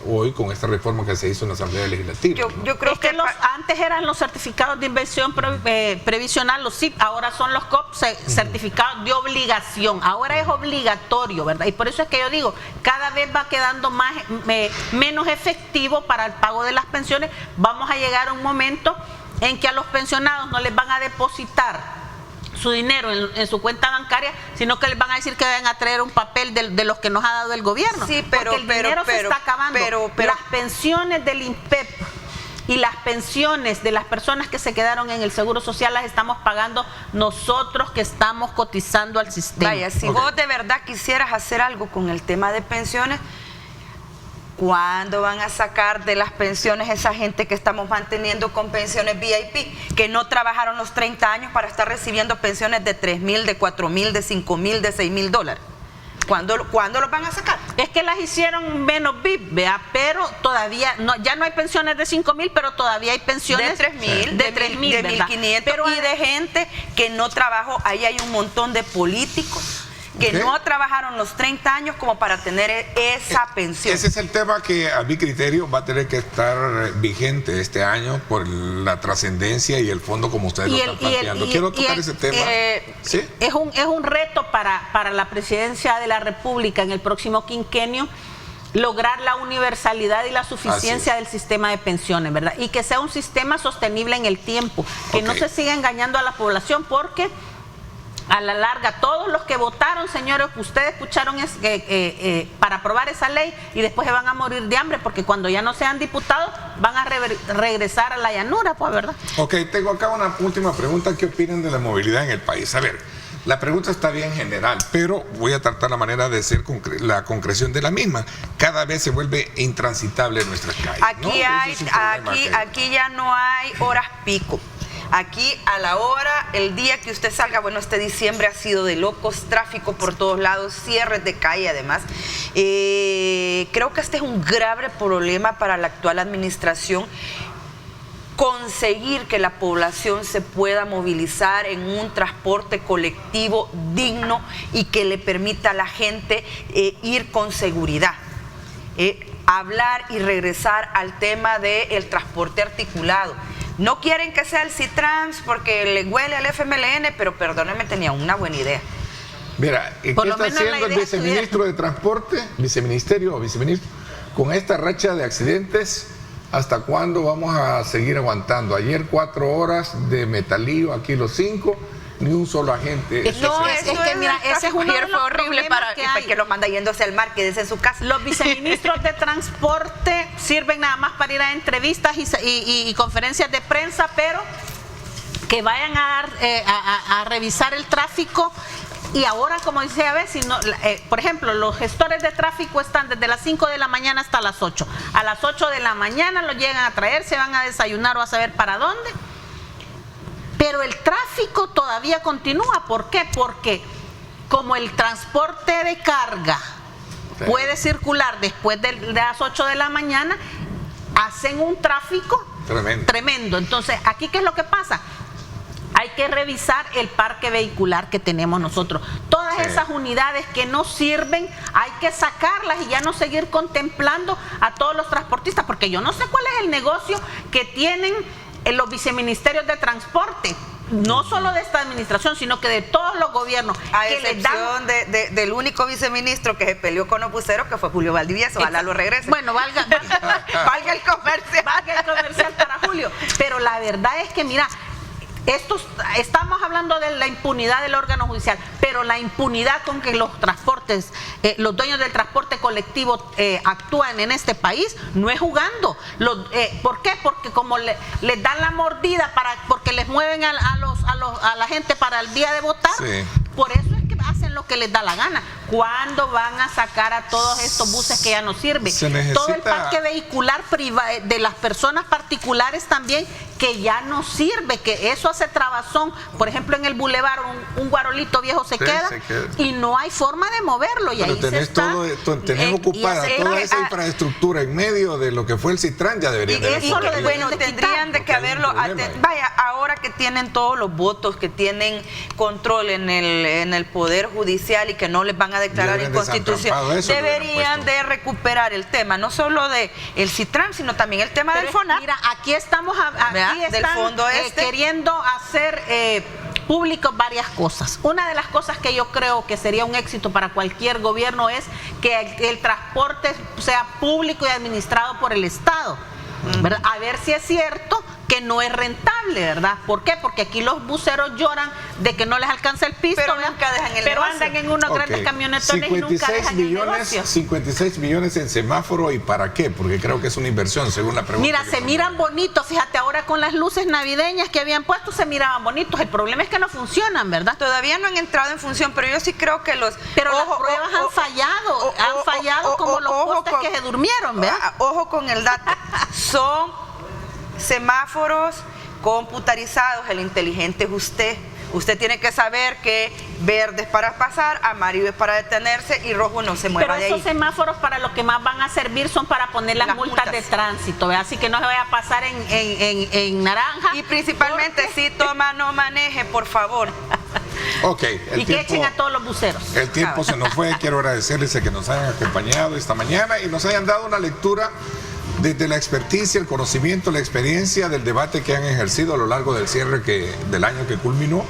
hoy con esta reforma que se hizo en la Asamblea Legislativa. Yo creo que antes eran los certificados de inversión previsional, los CIP, ahora son los COP, certificados de obligación, ahora es obligatorio, ¿verdad? Y por eso es que yo digo, cada vez va quedando menos efectivo para el pago de las pensiones. Vamos a llegar a un momento en que a los pensionados no les van a depositar su dinero en su cuenta bancaria, sino que les van a decir que vayan a traer un papel de los que nos ha dado el gobierno. Sí, pero porque el dinero se está acabando. Las pensiones del INPEP y las pensiones de las personas que se quedaron en el Seguro Social las estamos pagando nosotros que estamos cotizando al sistema. Vaya, si vos de verdad quisieras hacer algo con el tema de pensiones, ¿cuándo van a sacar de las pensiones esa gente que estamos manteniendo con pensiones VIP, que no trabajaron los 30 años para estar recibiendo pensiones de 3.000, de 4.000, de 5.000, de 6.000 dólares? ¿Cuándo los van a sacar? Es que las hicieron menos VIP, ¿vea? Pero todavía, ya no hay pensiones de 5.000, pero todavía hay pensiones de 3.000, de 1.500 y de gente que no trabajó. Ahí hay un montón de políticos que no trabajaron los 30 años como para tener esa pensión. Ese es el tema que a mi criterio va a tener que estar vigente este año por la trascendencia y el fondo como ustedes lo están planteando. Quiero tocar ese tema. ¿Sí? Es un reto para la presidencia de la República en el próximo quinquenio lograr la universalidad y la suficiencia del sistema de pensiones, ¿verdad? Y que sea un sistema sostenible en el tiempo, que no se siga engañando a la población, porque a la larga, todos los que votaron, señores, ustedes escucharon para aprobar esa ley y después se van a morir de hambre porque cuando ya no sean diputados van a regresar a la llanura, pues, ¿verdad? Ok, tengo acá una última pregunta. ¿Qué opinan de la movilidad en el país? A ver, la pregunta está bien general, pero voy a tratar la manera de hacer la concreción de la misma. Cada vez se vuelve intransitable nuestras calles. Aquí ya no hay horas pico. Aquí a la hora, el día que usted salga, bueno, este diciembre ha sido de locos, tráfico por todos lados, cierres de calle además. Creo que este es un grave problema para la actual administración. Conseguir que la población se pueda movilizar en un transporte colectivo digno y que le permita a la gente ir con seguridad. Hablar y regresar al tema del transporte articulado. No quieren que sea el Citrans porque le huele al FMLN, pero perdónenme, tenía una buena idea. Mira, ¿qué está haciendo el viceministro de Transporte, viceministerio o viceministro, con esta racha de accidentes? ¿Hasta cuándo vamos a seguir aguantando? Ayer 4 horas de metalío, aquí los 5, ni un solo agente. No, es que mira, ese es uno de los horrible para que los manda yéndose al mar, quédese en su casa. Los viceministros de transporte sirven nada más para ir a entrevistas y conferencias de prensa, pero que vayan a revisar el tráfico. Y ahora, como dice a ver, por ejemplo, los gestores de tráfico están desde las 5 de la mañana hasta las 8. A las 8 de la mañana los llegan a traer, se van a desayunar o a saber para dónde. Pero el tráfico todavía continúa. ¿Por qué? Porque como el transporte de carga puede circular después de las 8 de la mañana, hacen un tráfico tremendo. Entonces, ¿aquí qué es lo que pasa? Hay que revisar el parque vehicular que tenemos nosotros. Todas esas unidades que no sirven, hay que sacarlas y ya no seguir contemplando a todos los transportistas, porque yo no sé cuál es el negocio que tienen en los viceministerios de transporte, no solo de esta administración, sino que de todos los gobiernos. A excepción del único viceministro que se peleó con los buceros, que fue Julio Valdivieso. Ojalá lo regrese. Bueno, valga el comercial. Valga el comercial para Julio. Pero la verdad es que, mira, estamos hablando de la impunidad del órgano judicial, pero la impunidad con que los transportes, los dueños del transporte colectivo actúan en este país, no es jugando. ¿Por qué? Porque como les dan la mordida porque les mueven a la gente para el día de votar, por eso es que hacen lo que les da la gana. ¿Cuándo van a sacar a todos estos buses que ya no sirven? Todo el parque vehicular de las personas particulares también, que ya no sirve, que eso hace trabazón. Por ejemplo, en el bulevar un guarolito viejo se queda y no hay forma de moverlo. Y ahí tenés ocupada toda esa infraestructura en medio de lo que fue el Citrán, ya deberían de bueno, tendrían de que haberlo. Vaya, ahora que tienen todos los votos, que tienen control en el Poder Judicial y que no les van a declarar inconstitucional, deberían de recuperar el tema, no solo de el Citrán, sino también el tema del FONAP. Mira, aquí están del fondo queriendo hacer públicos varias cosas. Una de las cosas que yo creo que sería un éxito para cualquier gobierno es que el transporte sea público y administrado por el Estado. ¿Verdad? A ver si es cierto que no es rentable, ¿verdad? ¿Por qué? Porque aquí los buceros lloran de que no les alcanza el piso, pero nunca dejan el pero negocio. Andan en unos grandes camionetones y nunca dejan el negocio. 56 millones en semáforo, ¿y para qué? Porque creo que es una inversión, según la pregunta. Mira, se miran bonitos, fíjate, ahora con las luces navideñas que habían puesto se miraban bonitos. El problema es que no funcionan, ¿verdad? Todavía no han entrado en función, pero yo sí creo que las pruebas han fallado como los postes que se durmieron, ¿verdad? Ojo con el dato. Son semáforos computarizados. El inteligente es usted. Usted tiene que saber que verde es para pasar, amarillo es para detenerse y rojo no se mueva de ahí. Pero esos semáforos para lo que más van a servir son para poner las multas de tránsito, ¿verdad? Así que no se vaya a pasar en naranja. Y principalmente si toma, no maneje, por favor. Ok. Que echen a todos los buceros. El tiempo se nos fue. Quiero agradecerles a que nos hayan acompañado esta mañana y nos hayan dado una lectura desde la experticia, el conocimiento, la experiencia del debate que han ejercido a lo largo del cierre del año que culminó,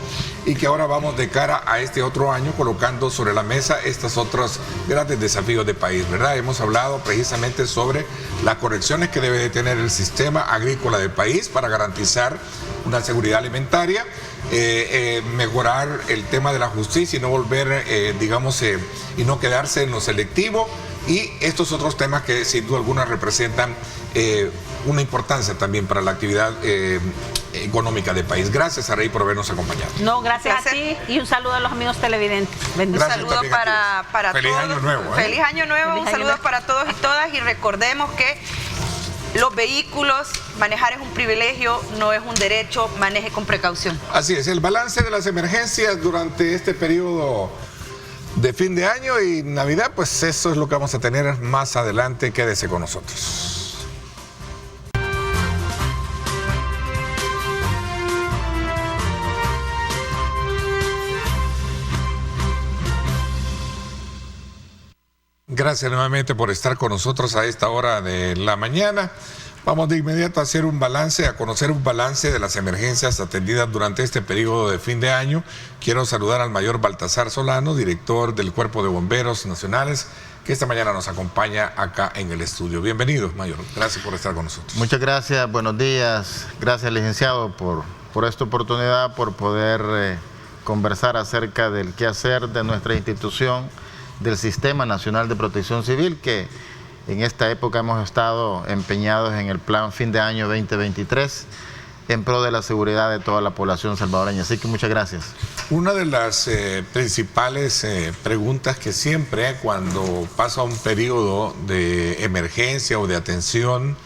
y que ahora vamos de cara a este otro año colocando sobre la mesa estos otros grandes desafíos de país, ¿verdad? Hemos hablado precisamente sobre las correcciones que debe de tener el sistema agrícola del país para garantizar una seguridad alimentaria, mejorar el tema de la justicia y no volver, y no quedarse en lo selectivo, y estos otros temas que sin duda alguna representan una importancia también para la actividad económica del país. Gracias, Saraí, por habernos acompañado. No, gracias a ti y un saludo a los amigos televidentes. Un saludo para Feliz todos. Año Nuevo. Feliz Año Nuevo, un saludo para todos y todas, y recordemos que los vehículos, manejar es un privilegio, no es un derecho, maneje con precaución. Así es, el balance de las emergencias durante este periodo de fin de año y Navidad, pues eso es lo que vamos a tener más adelante. Quédese con nosotros. Gracias nuevamente por estar con nosotros a esta hora de la mañana. Vamos de inmediato a hacer un balance, a conocer un balance de las emergencias atendidas durante este periodo de fin de año. Quiero saludar al mayor Baltasar Solano, director del Cuerpo de Bomberos Nacionales, que esta mañana nos acompaña acá en el estudio. Bienvenido, mayor. Gracias por estar con nosotros. Muchas gracias, buenos días. Gracias, licenciado, por esta oportunidad, por poder conversar acerca del quehacer de nuestra institución, del Sistema Nacional de Protección Civil, que en esta época hemos estado empeñados en el plan fin de año 2023 en pro de la seguridad de toda la población salvadoreña. Así que muchas gracias. Una de las principales preguntas que siempre cuando pasa un periodo de emergencia o de atención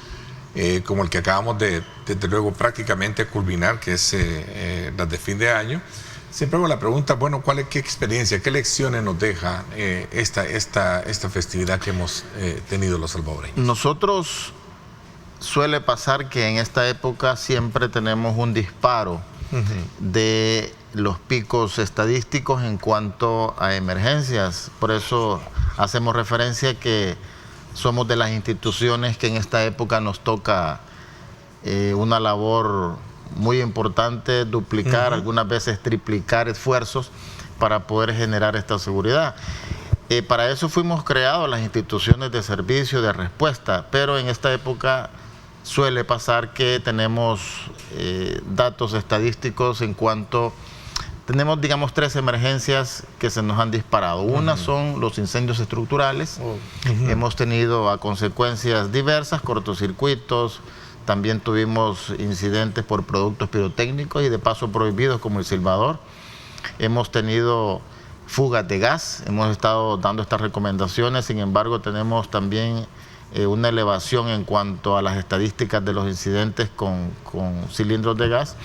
como el que acabamos de, desde luego, prácticamente culminar, que es las de fin de año, siempre hago la pregunta, bueno, ¿qué experiencia, qué lecciones nos deja esta festividad que hemos tenido los salvadoreños? Nosotros suele pasar que en esta época siempre tenemos un disparo de los picos estadísticos en cuanto a emergencias. Por eso hacemos referencia que somos de las instituciones que en esta época nos toca una labor muy importante, duplicar, algunas veces triplicar esfuerzos para poder generar esta seguridad. Para eso fuimos creados las instituciones de servicio, de respuesta, pero en esta época suele pasar que tenemos datos estadísticos en cuanto... Tenemos, digamos, 3 emergencias que se nos han disparado. Una son los incendios estructurales. Hemos tenido a consecuencias diversas, cortocircuitos. También tuvimos incidentes por productos pirotécnicos y de paso prohibidos como el silbador. Hemos tenido fugas de gas. Hemos estado dando estas recomendaciones. Sin embargo, tenemos también una elevación en cuanto a las estadísticas de los incidentes con cilindros de gas.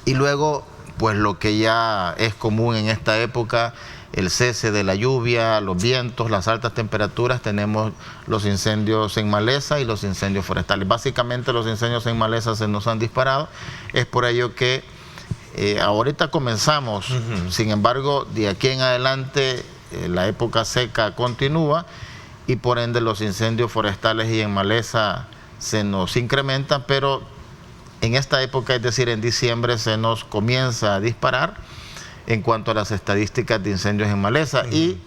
Y luego, pues lo que ya es común en esta época, el cese de la lluvia, los vientos, las altas temperaturas, tenemos los incendios en maleza y los incendios forestales. Básicamente los incendios en maleza se nos han disparado, es por ello que ahorita comenzamos, sin embargo, de aquí en adelante la época seca continúa y por ende los incendios forestales y en maleza se nos incrementan, pero en esta época, es decir, en diciembre, se nos comienza a disparar en cuanto a las estadísticas de incendios en maleza. Y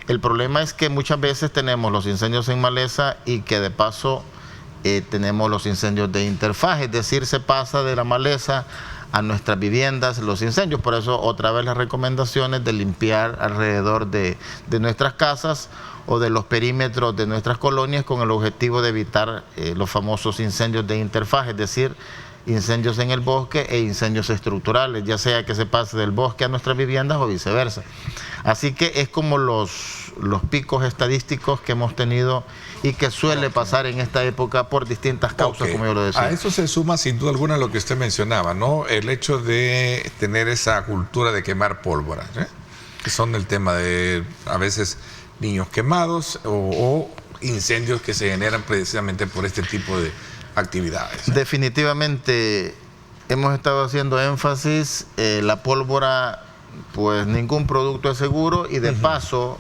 el problema es que muchas veces tenemos los incendios en maleza y que de paso tenemos los incendios de interfaje, es decir, se pasa de la maleza a nuestras viviendas los incendios. Por eso otra vez las recomendaciones de limpiar alrededor de nuestras casas o de los perímetros de nuestras colonias con el objetivo de evitar los famosos incendios de interfaje, es decir, incendios en el bosque e incendios estructurales, ya sea que se pase del bosque a nuestras viviendas o viceversa. Así que es como los picos estadísticos que hemos tenido y que suele pasar en esta época por distintas causas, como yo lo decía. A eso se suma sin duda alguna lo que usted mencionaba, ¿no? El hecho de tener esa cultura de quemar pólvora, que son el tema de a veces niños quemados o incendios que se generan precisamente por este tipo de actividades. Definitivamente hemos estado haciendo énfasis, la pólvora, pues ningún producto es seguro y de paso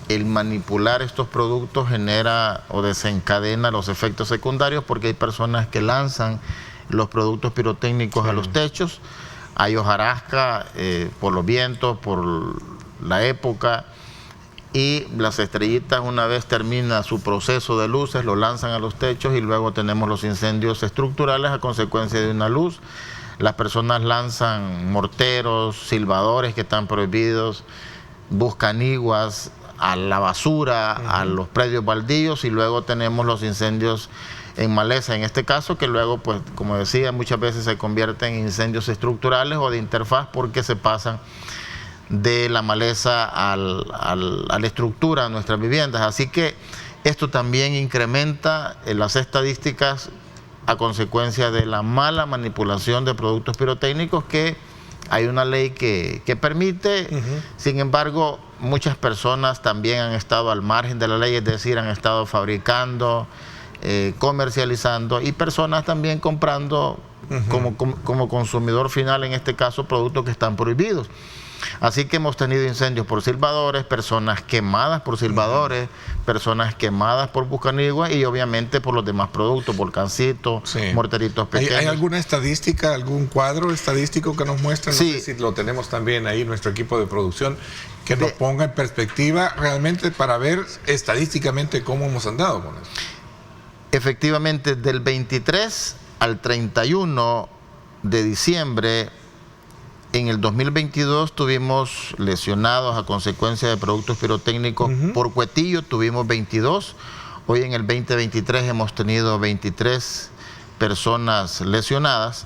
el manipular estos productos genera o desencadena los efectos secundarios porque hay personas que lanzan los productos pirotécnicos a los techos, hay hojarasca por los vientos, por la época, y las estrellitas, una vez termina su proceso de luces, lo lanzan a los techos y luego tenemos los incendios estructurales a consecuencia de una luz. Las personas lanzan morteros, silbadores que están prohibidos, buscan iguas a la basura, a los predios baldíos, y luego tenemos los incendios en maleza, en este caso, que luego, pues, como decía, muchas veces se convierten en incendios estructurales o de interfaz porque se pasan de la maleza a la estructura de nuestras viviendas. Así que esto también incrementa las estadísticas a consecuencia de la mala manipulación de productos pirotécnicos, que hay una ley que permite. Sin embargo, muchas personas también han estado al margen de la ley, es decir, han estado fabricando, comercializando, y personas también comprando como consumidor final, en este caso, productos que están prohibidos. Así que hemos tenido incendios por silbadores, personas quemadas por silbadores, personas quemadas por buscanigua, y obviamente por los demás productos, volcancitos, morteritos pequeños. ¿Hay alguna estadística, algún cuadro estadístico que nos muestre? No sí. sé si lo tenemos también ahí, nuestro equipo de producción, que nos ponga en perspectiva realmente para ver estadísticamente cómo hemos andado con eso. Efectivamente, del 23 al 31 de diciembre, en el 2022 tuvimos lesionados a consecuencia de productos pirotécnicos por cuetillo, tuvimos 22. Hoy en el 2023 hemos tenido 23 personas lesionadas.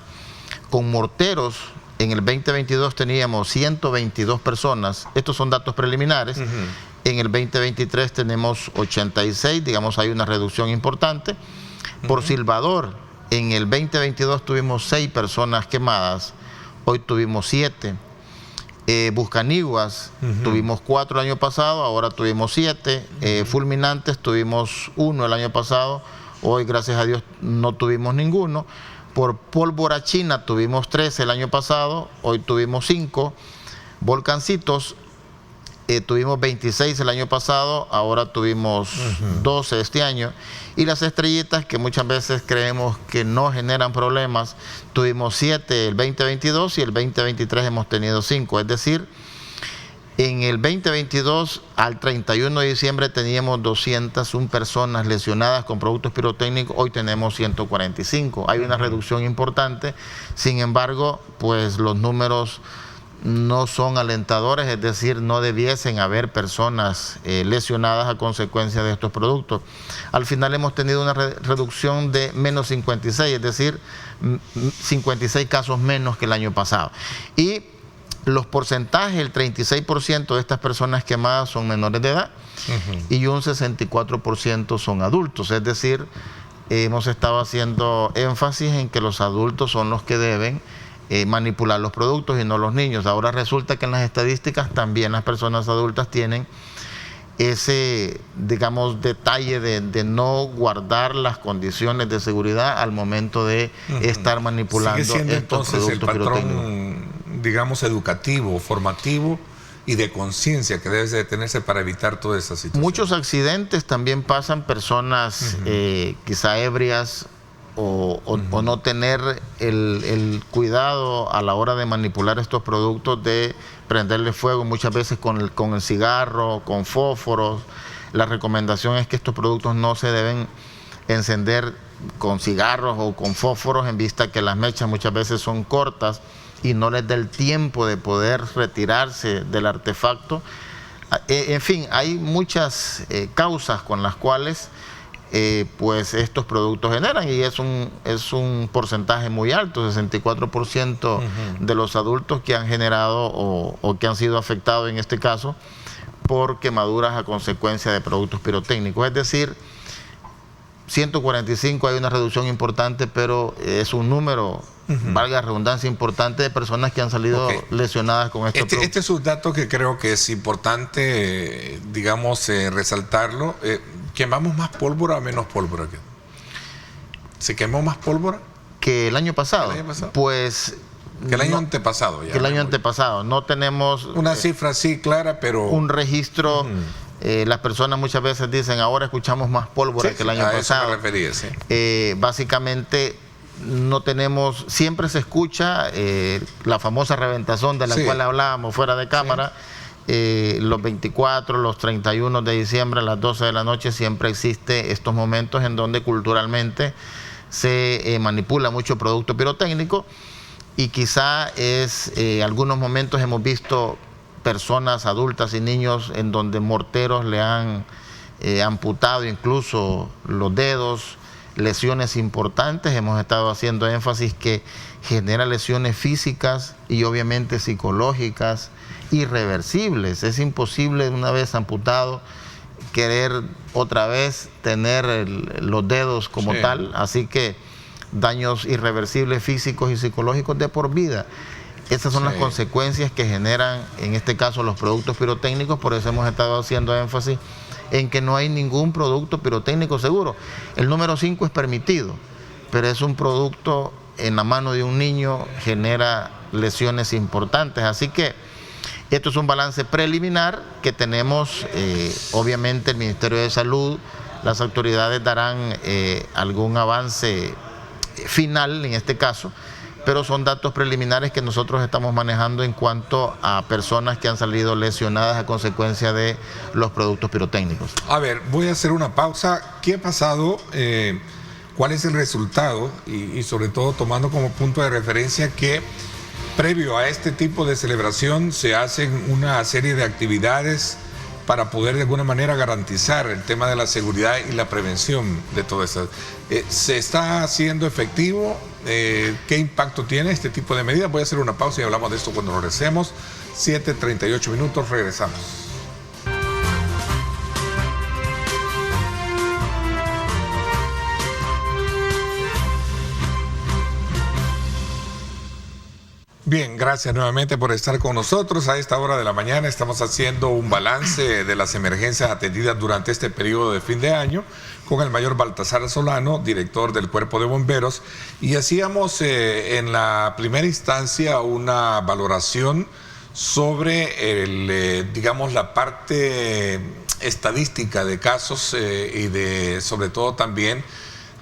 Con morteros, en el 2022 teníamos 122 personas. Estos son datos preliminares. En el 2023 tenemos 86, digamos, hay una reducción importante. Por silbador, en el 2022 tuvimos 6 personas quemadas. Hoy tuvimos 7. Buscaniguas, tuvimos 4 el año pasado, ahora tuvimos 7. Fulminantes, tuvimos 1 el año pasado, hoy gracias a Dios no tuvimos ninguno. Por pólvora china tuvimos 13 el año pasado, hoy tuvimos 5. Volcancitos, tuvimos 26 el año pasado, ahora tuvimos 12 este año. Y las estrellitas, que muchas veces creemos que no generan problemas, tuvimos 7 el 2022 y el 2023 hemos tenido 5. Es decir, en el 2022 al 31 de diciembre teníamos 201 personas lesionadas con productos pirotécnicos, hoy tenemos 145. Hay una reducción importante, sin embargo, pues los números no son alentadores, es decir, no debiesen haber personas lesionadas a consecuencia de estos productos. Al final hemos tenido una reducción de menos 56, es decir, 56 casos menos que el año pasado. Y los porcentajes, el 36% de estas personas quemadas son menores de edad y un 64% son adultos, es decir, hemos estado haciendo énfasis en que los adultos son los que deben manipular los productos y no los niños. Ahora resulta que en las estadísticas también las personas adultas tienen ese, digamos, detalle de no guardar las condiciones de seguridad al momento de estar manipulando estos productos pirotécnicos. Digamos, educativo, formativo y de conciencia que debe de tenerse para evitar toda esa situación. Muchos accidentes también pasan personas quizá ebrias o no tener el cuidado a la hora de manipular estos productos, de prenderle fuego muchas veces con el cigarro, con fósforos. La recomendación es que estos productos no se deben encender con cigarros o con fósforos, en vista que las mechas muchas veces son cortas y no les da el tiempo de poder retirarse del artefacto. En fin, hay muchas causas con las cuales pues estos productos generan, y es un porcentaje muy alto, 64% de los adultos que han generado o que han sido afectados en este caso por quemaduras a consecuencia de productos pirotécnicos. Es decir, 145, hay una reducción importante, pero es un número, valga la redundancia, importante de personas que han salido lesionadas con estos productos. Este es un dato que creo que es importante, digamos, resaltarlo. ¿Quemamos más pólvora o menos pólvora? ¿Se quemó más pólvora? ¿Que el año pasado? ¿El año pasado? Pues... Que el año antepasado. Ya, que el año antepasado. No tenemos... una cifra así clara, pero... un registro... las personas muchas veces dicen, ahora escuchamos más pólvora que el año pasado. A eso me refería, sí. Básicamente, no tenemos, siempre se escucha la famosa reventazón de la cual hablábamos fuera de cámara. Los 24, los 31 de diciembre a las 12 de la noche siempre existe estos momentos en donde culturalmente se manipula mucho producto pirotécnico, y quizá algunos momentos hemos visto personas adultas y niños en donde morteros le han amputado incluso los dedos, lesiones importantes. Hemos estado haciendo énfasis que genera lesiones físicas y obviamente psicológicas irreversibles. Es imposible, una vez amputado, querer otra vez tener los dedos como tal, así que daños irreversibles físicos y psicológicos de por vida. Esas son las consecuencias que generan, en este caso, los productos pirotécnicos. Por eso hemos estado haciendo énfasis en que no hay ningún producto pirotécnico seguro. El número 5 es permitido, pero es un producto en la mano de un niño, genera lesiones importantes. Así que esto es un balance preliminar que tenemos. Obviamente el Ministerio de Salud, las autoridades darán algún avance final en este caso, pero son datos preliminares que nosotros estamos manejando en cuanto a personas que han salido lesionadas a consecuencia de los productos pirotécnicos. A ver, voy a hacer una pausa. ¿Qué ha pasado? ¿Cuál es el resultado? Y sobre todo tomando como punto de referencia que previo a este tipo de celebración se hacen una serie de actividades para poder de alguna manera garantizar el tema de la seguridad y la prevención de todo eso. ¿Se está haciendo efectivo? ¿Qué impacto tiene este tipo de medidas? Voy a hacer una pausa y hablamos de esto cuando regresemos. 7:38 minutos, regresamos. Bien, gracias nuevamente por estar con nosotros. A esta hora de la mañana estamos haciendo un balance de las emergencias atendidas durante este periodo de fin de año con el mayor Baltasar Solano, director del Cuerpo de Bomberos, y hacíamos en la primera instancia una valoración sobre digamos, la parte estadística de casos y de, sobre todo también,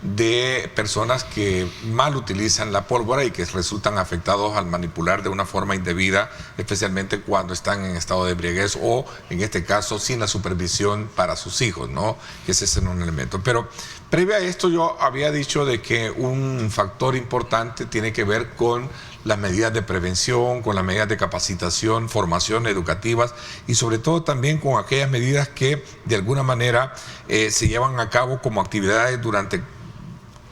de personas que mal utilizan la pólvora y que resultan afectados al manipular de una forma indebida, especialmente cuando están en estado de embriaguez o, en este caso, sin la supervisión para sus hijos, ¿no? Que ese es un elemento. Pero previo a esto yo había dicho de que un factor importante tiene que ver con las medidas de prevención, con las medidas de capacitación, formación educativas y sobre todo también con aquellas medidas que de alguna manera se llevan a cabo como actividades durante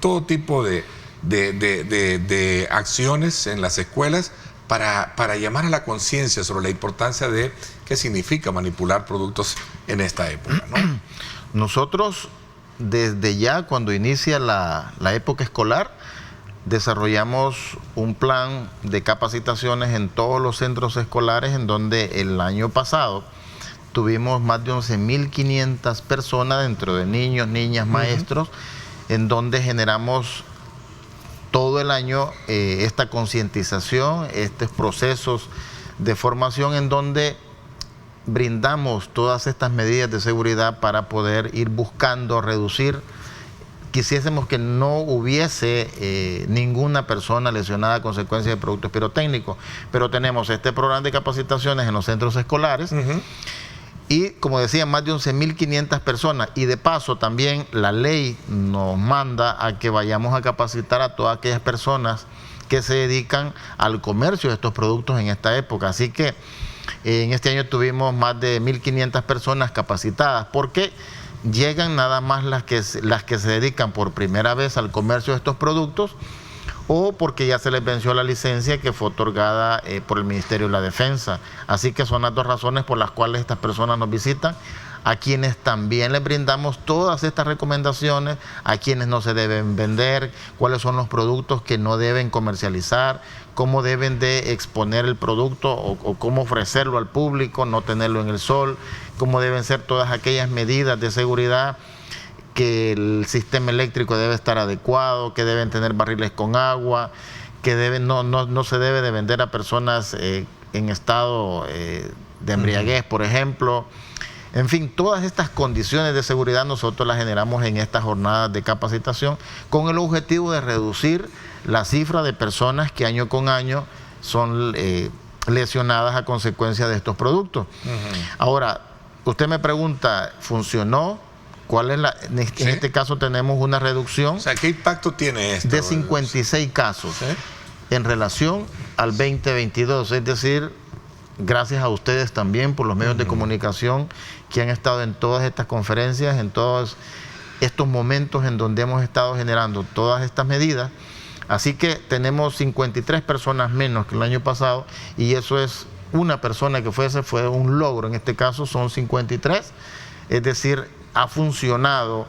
todo tipo de acciones en las escuelas para llamar a la conciencia sobre la importancia de qué significa manipular productos en esta época, ¿no? Nosotros, desde ya, cuando inicia la época escolar, desarrollamos un plan de capacitaciones en todos los centros escolares, en donde el año pasado tuvimos más de 11.500 personas dentro de niños, niñas, maestros, en donde generamos todo el año esta concientización, estos procesos de formación, en donde brindamos todas estas medidas de seguridad para poder ir buscando reducir. Quisiésemos que no hubiese ninguna persona lesionada a consecuencia de productos pirotécnicos, pero tenemos este programa de capacitaciones en los centros escolares. Y, como decía, más de 11.500 personas. Y de paso también la ley nos manda a que vayamos a capacitar a todas aquellas personas que se dedican al comercio de estos productos en esta época. Así que en este año tuvimos más de 1.500 personas capacitadas, porque llegan nada más las que se dedican por primera vez al comercio de estos productos, o porque ya se les venció la licencia que fue otorgada por el Ministerio de la Defensa. Así que son las dos razones por las cuales estas personas nos visitan, a quienes también les brindamos todas estas recomendaciones, a quienes no se deben vender, cuáles son los productos que no deben comercializar, cómo deben de exponer el producto o cómo ofrecerlo al público, no tenerlo en el sol, cómo deben ser todas aquellas medidas de seguridad, que el sistema eléctrico debe estar adecuado, que deben tener barriles con agua, que no se debe de vender a personas en estado de embriaguez, por ejemplo, En fin, todas estas condiciones de seguridad nosotros las generamos en estas jornadas de capacitación con el objetivo de reducir la cifra de personas que año con año son lesionadas a consecuencia de estos productos. Ahora, usted me pregunta, ¿funcionó? ¿Cuál es en este caso tenemos una reducción? O sea, ¿qué impacto tiene esto? De 56 casos en relación al 2022, es decir, gracias a ustedes también por los medios de comunicación que han estado en todas estas conferencias, en todos estos momentos en donde hemos estado generando todas estas medidas. Así que tenemos 53 personas menos que el año pasado, y eso es una persona que fue un logro. En este caso son 53, es decir, ha funcionado.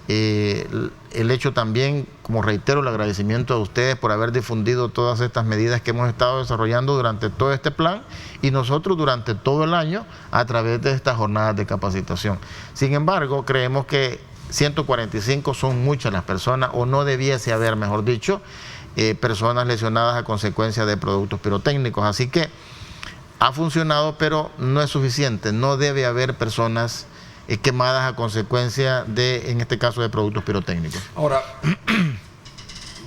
El hecho también, como reitero, el agradecimiento a ustedes por haber difundido todas estas medidas que hemos estado desarrollando durante todo este plan y nosotros durante todo el año a través de estas jornadas de capacitación. Sin embargo, creemos que 145 son muchas las personas, o no debiese haber, mejor dicho, personas lesionadas a consecuencia de productos pirotécnicos. Así que ha funcionado, pero no es suficiente. No debe haber personas quemadas a consecuencia de, en este caso, de productos pirotécnicos. Ahora,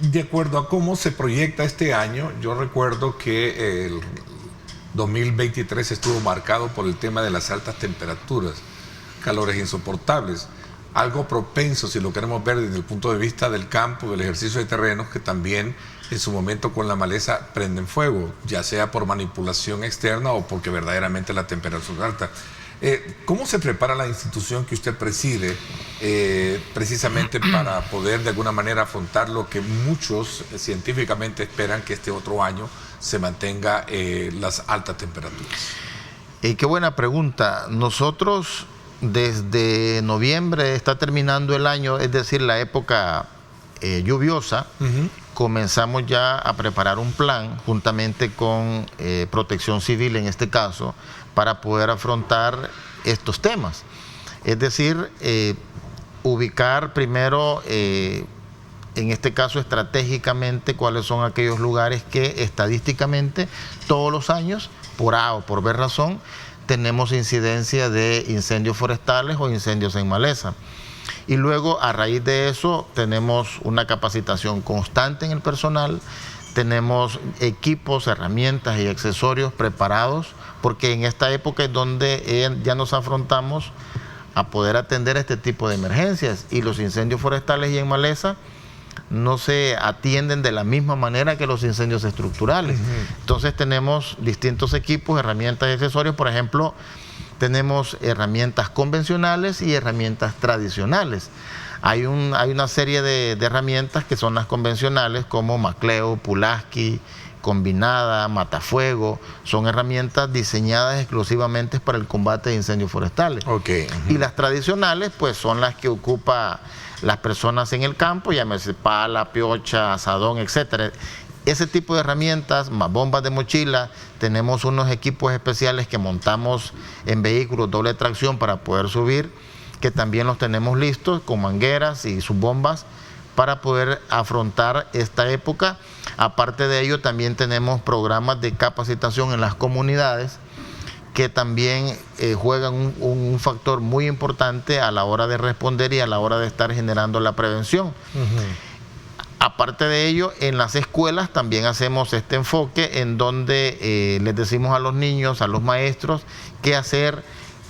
de acuerdo a cómo se proyecta este año, yo recuerdo que el 2023 estuvo marcado por el tema de las altas temperaturas, calores insoportables, algo propenso, si lo queremos ver desde el punto de vista del campo, del ejercicio de terrenos, que también en su momento con la maleza prenden fuego, ya sea por manipulación externa o porque verdaderamente la temperatura es alta. ¿Cómo se prepara la institución que usted preside precisamente para poder de alguna manera afrontar lo que muchos científicamente esperan, que este otro año se mantenga las altas temperaturas? Qué buena pregunta. Nosotros desde noviembre está terminando el año, es decir, la época lluviosa, comenzamos ya a preparar un plan juntamente con Protección Civil en este caso, para poder afrontar estos temas. Es decir, ubicar primero, en este caso estratégicamente, cuáles son aquellos lugares que estadísticamente todos los años, por A o por B razón, tenemos incidencia de incendios forestales o incendios en maleza. Y luego, a raíz de eso, tenemos una capacitación constante en el personal, tenemos equipos, herramientas y accesorios preparados, porque en esta época es donde ya nos afrontamos a poder atender este tipo de emergencias, y los incendios forestales y en maleza no se atienden de la misma manera que los incendios estructurales. Entonces tenemos distintos equipos, herramientas y accesorios. Por ejemplo, tenemos herramientas convencionales y herramientas tradicionales. Hay una serie de herramientas que son las convencionales, como Macleo, Pulaski, Combinada, Matafuego. Son herramientas diseñadas exclusivamente para el combate de incendios forestales. Y las tradicionales, pues, son las que ocupa las personas en el campo, llámese pala, piocha, asadón, etcétera. Ese tipo de herramientas, más bombas de mochila. Tenemos unos equipos especiales que montamos en vehículos doble tracción para poder subir, que también los tenemos listos con mangueras y sus bombas para poder afrontar esta época. Aparte de ello, también tenemos programas de capacitación en las comunidades que también juegan un factor muy importante a la hora de responder y a la hora de estar generando la prevención. Aparte de ello, en las escuelas también hacemos este enfoque en donde les decimos a los niños, a los maestros, qué hacer,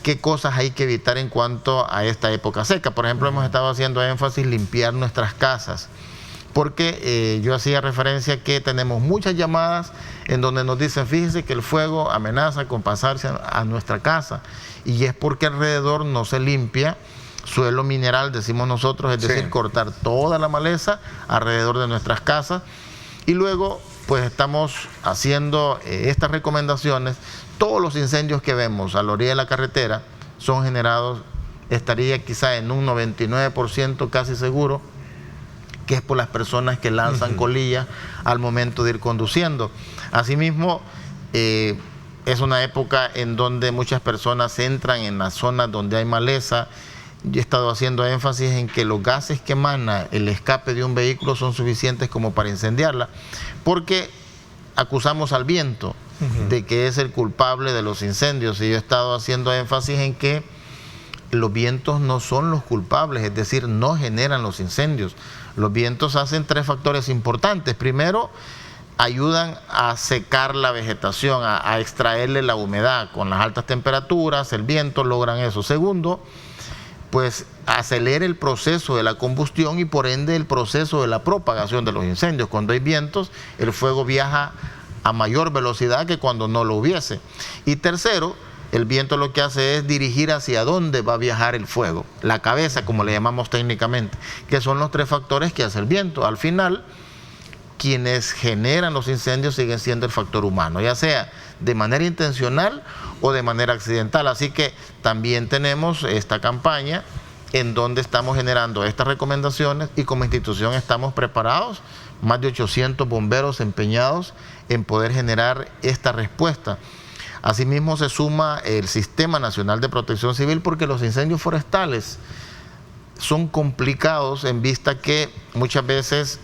qué cosas hay que evitar en cuanto a esta época seca. Por ejemplo, hemos estado haciendo énfasis en limpiar nuestras casas, porque yo hacía referencia que tenemos muchas llamadas en donde nos dicen, fíjese que el fuego amenaza con pasarse a nuestra casa, y es porque alrededor no se limpia suelo mineral, decimos nosotros, es decir, cortar toda la maleza alrededor de nuestras casas. Y luego, pues estamos haciendo estas recomendaciones. Todos los incendios que vemos a la orilla de la carretera son generados, estaría quizá en un 99% casi seguro, que es por las personas que lanzan colillas al momento de ir conduciendo. Asimismo, es una época en donde muchas personas entran en las zonas donde hay maleza. Yo he estado haciendo énfasis en que los gases que emana el escape de un vehículo son suficientes como para incendiarla, porque acusamos al viento de que es el culpable de los incendios, y yo he estado haciendo énfasis en que los vientos no son los culpables, es decir, no generan los incendios. Los vientos hacen 3 factores importantes. Primero, ayudan a secar la vegetación, a extraerle la humedad. Con las altas temperaturas, el viento logran eso. Segundo, pues acelera el proceso de la combustión y por ende el proceso de la propagación de los incendios. Cuando hay vientos, el fuego viaja a mayor velocidad que cuando no lo hubiese. Y tercero, el viento lo que hace es dirigir hacia dónde va a viajar el fuego, la cabeza, como le llamamos técnicamente, que son los 3 factores que hace el viento. Al final, quienes generan los incendios siguen siendo el factor humano, ya sea de manera intencional o de manera accidental. Así que también tenemos esta campaña en donde estamos generando estas recomendaciones y como institución estamos preparados, más de 800 bomberos empeñados en poder generar esta respuesta. Asimismo se suma el Sistema Nacional de Protección Civil porque los incendios forestales son complicados en vista que muchas veces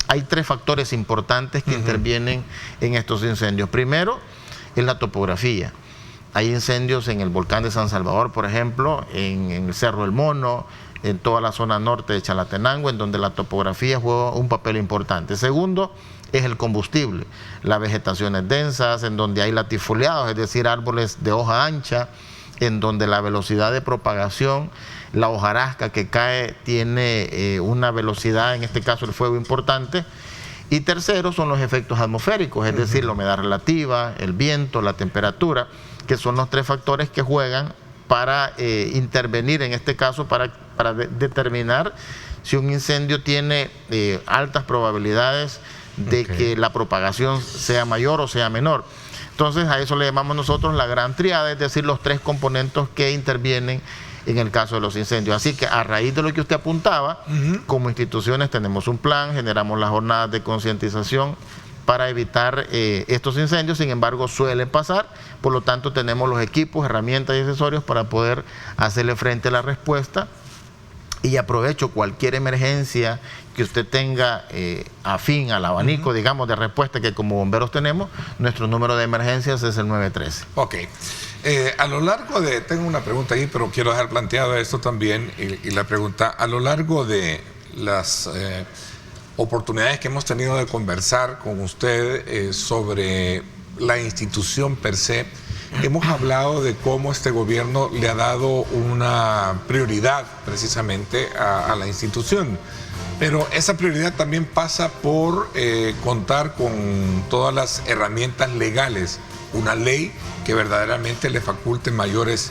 hay 3 factores importantes que intervienen en estos incendios. Primero, es la topografía. Hay incendios en el volcán de San Salvador, por ejemplo, en el Cerro del Mono, en toda la zona norte de Chalatenango, en donde la topografía juega un papel importante. Segundo, es el combustible, las vegetaciones densas, en donde hay latifoliados, es decir, árboles de hoja ancha, en donde la velocidad de propagación, la hojarasca que cae tiene una velocidad, en este caso el fuego, importante. Y tercero son los efectos atmosféricos, es decir, la humedad relativa, el viento, la temperatura, que son los 3 factores que juegan para intervenir, en este caso, para determinar si un incendio tiene altas probabilidades de que la propagación sea mayor o sea menor. Entonces a eso le llamamos nosotros la gran triada, es decir, los 3 componentes que intervienen en el caso de los incendios. Así que a raíz de lo que usted apuntaba, como instituciones tenemos un plan, generamos las jornadas de concientización para evitar estos incendios. Sin embargo, suelen pasar, por lo tanto tenemos los equipos, herramientas y accesorios para poder hacerle frente a la respuesta. Y aprovecho cualquier emergencia que usted tenga afín al abanico, digamos, de respuesta que como bomberos tenemos, nuestro número de emergencias es el 913. Ok. A lo largo de, tengo una pregunta ahí, pero quiero dejar planteado esto también, y la pregunta, a lo largo de las oportunidades que hemos tenido de conversar con usted sobre la institución per se, hemos hablado de cómo este gobierno le ha dado una prioridad precisamente a la institución, pero esa prioridad también pasa por contar con todas las herramientas legales, una ley que verdaderamente le faculte mayores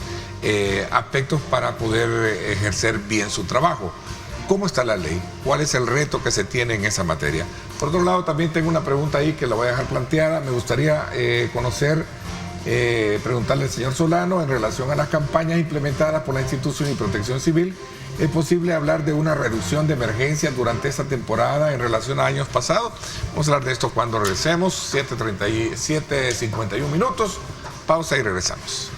aspectos para poder ejercer bien su trabajo. ¿Cómo está la ley? ¿Cuál es el reto que se tiene en esa materia? Por otro lado, también tengo una pregunta ahí que la voy a dejar planteada. Me gustaría preguntarle al señor Solano en relación a las campañas implementadas por la institución y Protección Civil. ¿Es posible hablar de una reducción de emergencias durante esta temporada en relación a años pasados? Vamos a hablar de esto cuando regresemos. 7:51 minutos. Pausa y regresamos.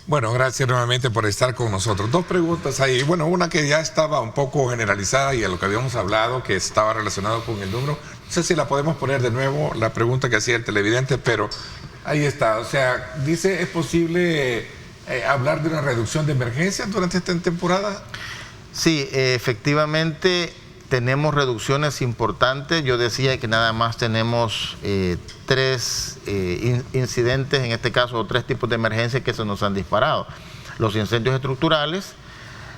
Bueno, gracias nuevamente por estar con nosotros. 2 preguntas ahí. Bueno, una que ya estaba un poco generalizada y a lo que habíamos hablado, que estaba relacionado con el número. No sé si la podemos poner de nuevo, la pregunta que hacía el televidente, pero ahí está. O sea, dice, ¿es posible hablar de una reducción de emergencias durante esta temporada? Sí, efectivamente tenemos reducciones importantes. Yo decía que nada más tenemos 3 incidentes, en este caso, o 3 tipos de emergencias que se nos han disparado. Los incendios estructurales,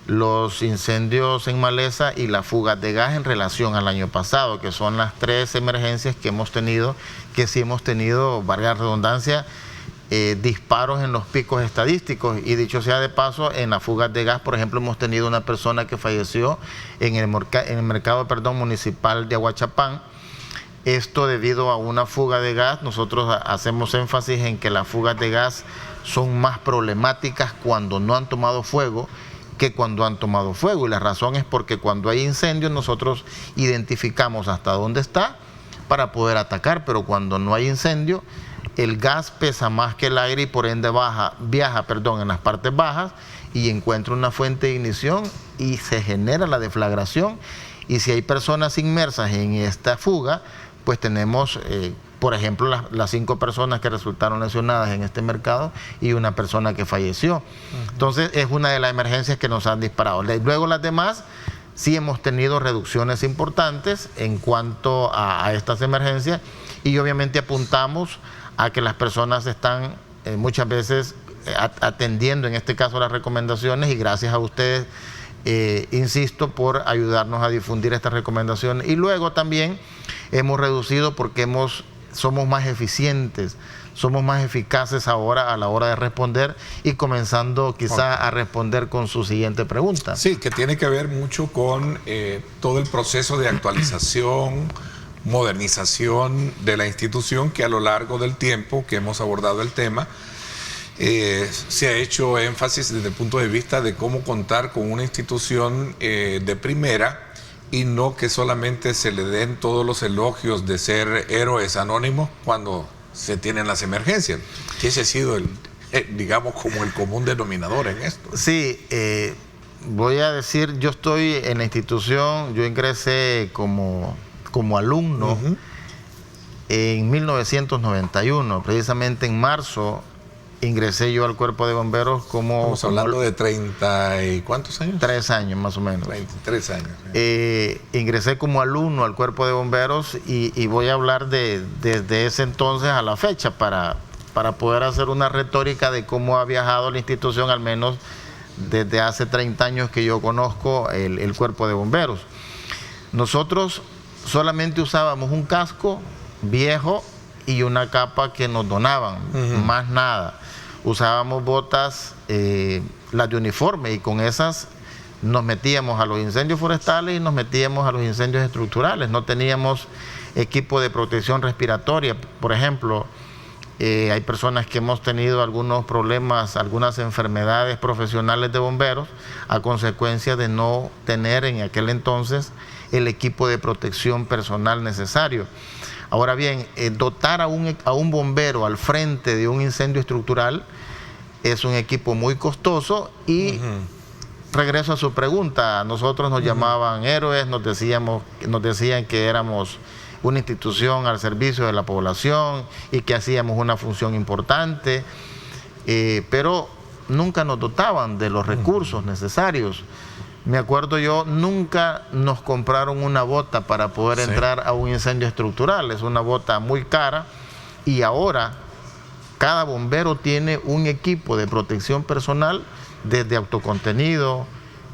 los incendios en maleza y las fugas de gas en relación al año pasado, que son las 3 emergencias que hemos tenido, que sí hemos tenido, valga la redundancia, disparos en los picos estadísticos. Y dicho sea de paso, en las fugas de gas, por ejemplo, hemos tenido una persona que falleció en el mercado municipal de Aguachapán. Esto debido a una fuga de gas. Nosotros hacemos énfasis en que las fugas de gas son más problemáticas cuando no han tomado fuego que cuando han tomado fuego, y la razón es porque cuando hay incendios nosotros identificamos hasta dónde está para poder atacar, pero cuando no hay incendio el gas pesa más que el aire y por ende viaja en las partes bajas y encuentra una fuente de ignición y se genera la deflagración Y si hay personas inmersas en esta fuga, pues tenemos, por ejemplo, las 5 personas que resultaron lesionadas en este mercado y una persona que falleció. Entonces, es una de las emergencias que nos han disparado. Luego las demás, sí hemos tenido reducciones importantes en cuanto a estas emergencias, y obviamente apuntamos a que las personas están muchas veces atendiendo, en este caso, las recomendaciones, y gracias a ustedes, insisto, por ayudarnos a difundir estas recomendaciones. Y luego también hemos reducido porque somos más eficientes, somos más eficaces ahora a la hora de responder, y comenzando quizá a responder con su siguiente pregunta. Sí, que tiene que ver mucho con todo el proceso de actualización, modernización de la institución, que a lo largo del tiempo que hemos abordado el tema, se ha hecho énfasis desde el punto de vista de cómo contar con una institución de primera, y no que solamente se le den todos los elogios de ser héroes anónimos cuando se tienen las emergencias, que ese ha sido digamos, como el común denominador en esto. Sí, voy a decir, yo estoy en la institución, yo ingresé como alumno en 1991, precisamente en marzo ingresé yo al Cuerpo de Bomberos como... Estamos hablando de 30 y ¿cuántos años? 3 años más o menos. 23 años. Ingresé como alumno al Cuerpo de Bomberos, y voy a hablar desde ese entonces a la fecha para poder hacer una retórica de cómo ha viajado la institución, al menos desde hace 30 años que yo conozco el Cuerpo de Bomberos. Nosotros solamente usábamos un casco viejo y una capa que nos donaban, más nada. Usábamos botas, las de uniforme, y con esas nos metíamos a los incendios forestales y nos metíamos a los incendios estructurales. No teníamos equipo de protección respiratoria. Por ejemplo, hay personas que hemos tenido algunos problemas, algunas enfermedades profesionales de bomberos a consecuencia de no tener en aquel entonces el equipo de protección personal necesario. Ahora bien, dotar a un bombero al frente de un incendio estructural es un equipo muy costoso, y regreso a su pregunta, a nosotros nos llamaban héroes, nos decían que éramos una institución al servicio de la población y que hacíamos una función importante, pero nunca nos dotaban de los recursos necesarios. Me acuerdo yo, nunca nos compraron una bota para poder entrar a un incendio estructural. Es una bota muy cara, y ahora cada bombero tiene un equipo de protección personal, desde autocontenido,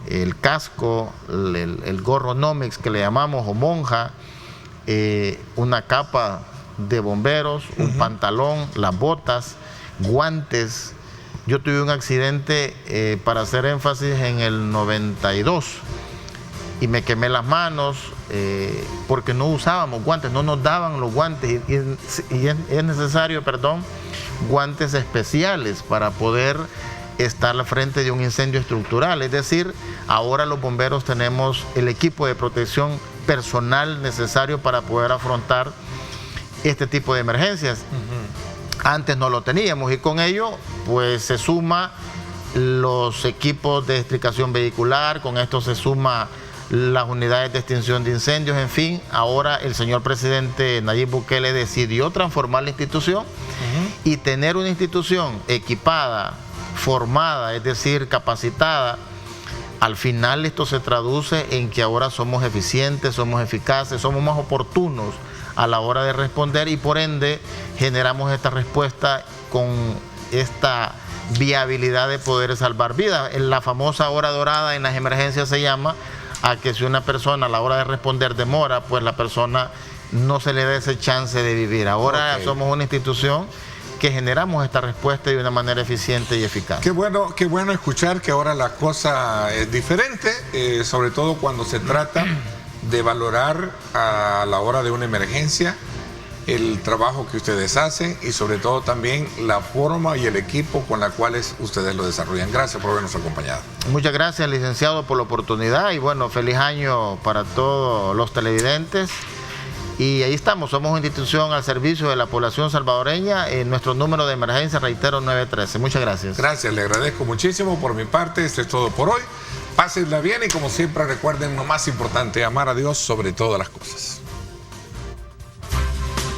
el casco, el gorro Nomex que le llamamos, o monja, una capa de bomberos, un pantalón, las botas, guantes. Yo tuve un accidente, para hacer énfasis, en el 92, y me quemé las manos porque no usábamos guantes, no nos daban los guantes, y es necesario, guantes especiales para poder estar al frente de un incendio estructural. Es decir, ahora los bomberos tenemos el equipo de protección personal necesario para poder afrontar este tipo de emergencias. Antes no lo teníamos, y con ello pues se suma los equipos de extricación vehicular, con esto se suma las unidades de extinción de incendios. En fin, ahora el señor presidente Nayib Bukele decidió transformar la institución y tener una institución equipada, formada, es decir, capacitada. Al final esto se traduce en que ahora somos eficientes, somos eficaces, somos más oportunos a la hora de responder, y por ende generamos esta respuesta con esta viabilidad de poder salvar vidas. En la famosa hora dorada en las emergencias se llama a que si una persona a la hora de responder demora, pues la persona no se le da ese chance de vivir. Ahora somos una institución que generamos esta respuesta de una manera eficiente y eficaz. Qué bueno escuchar que ahora la cosa es diferente, sobre todo cuando se trata de valorar a la hora de una emergencia el trabajo que ustedes hacen, y sobre todo también la forma y el equipo con la cual ustedes lo desarrollan. Gracias por habernos acompañado. Muchas gracias, licenciado, por la oportunidad, y bueno, feliz año para todos los televidentes. Y ahí estamos, somos una institución al servicio de la población salvadoreña. Nuestro número de emergencia, reitero, 913. Muchas gracias. Gracias, le agradezco muchísimo. Por mi parte, esto es todo por hoy. Pásenla bien y como siempre recuerden lo más importante, amar a Dios sobre todas las cosas.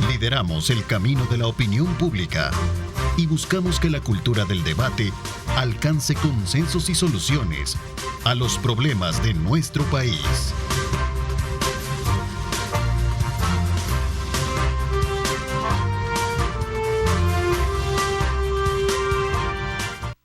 Lideramos el camino de la opinión pública y buscamos que la cultura del debate alcance consensos y soluciones a los problemas de nuestro país.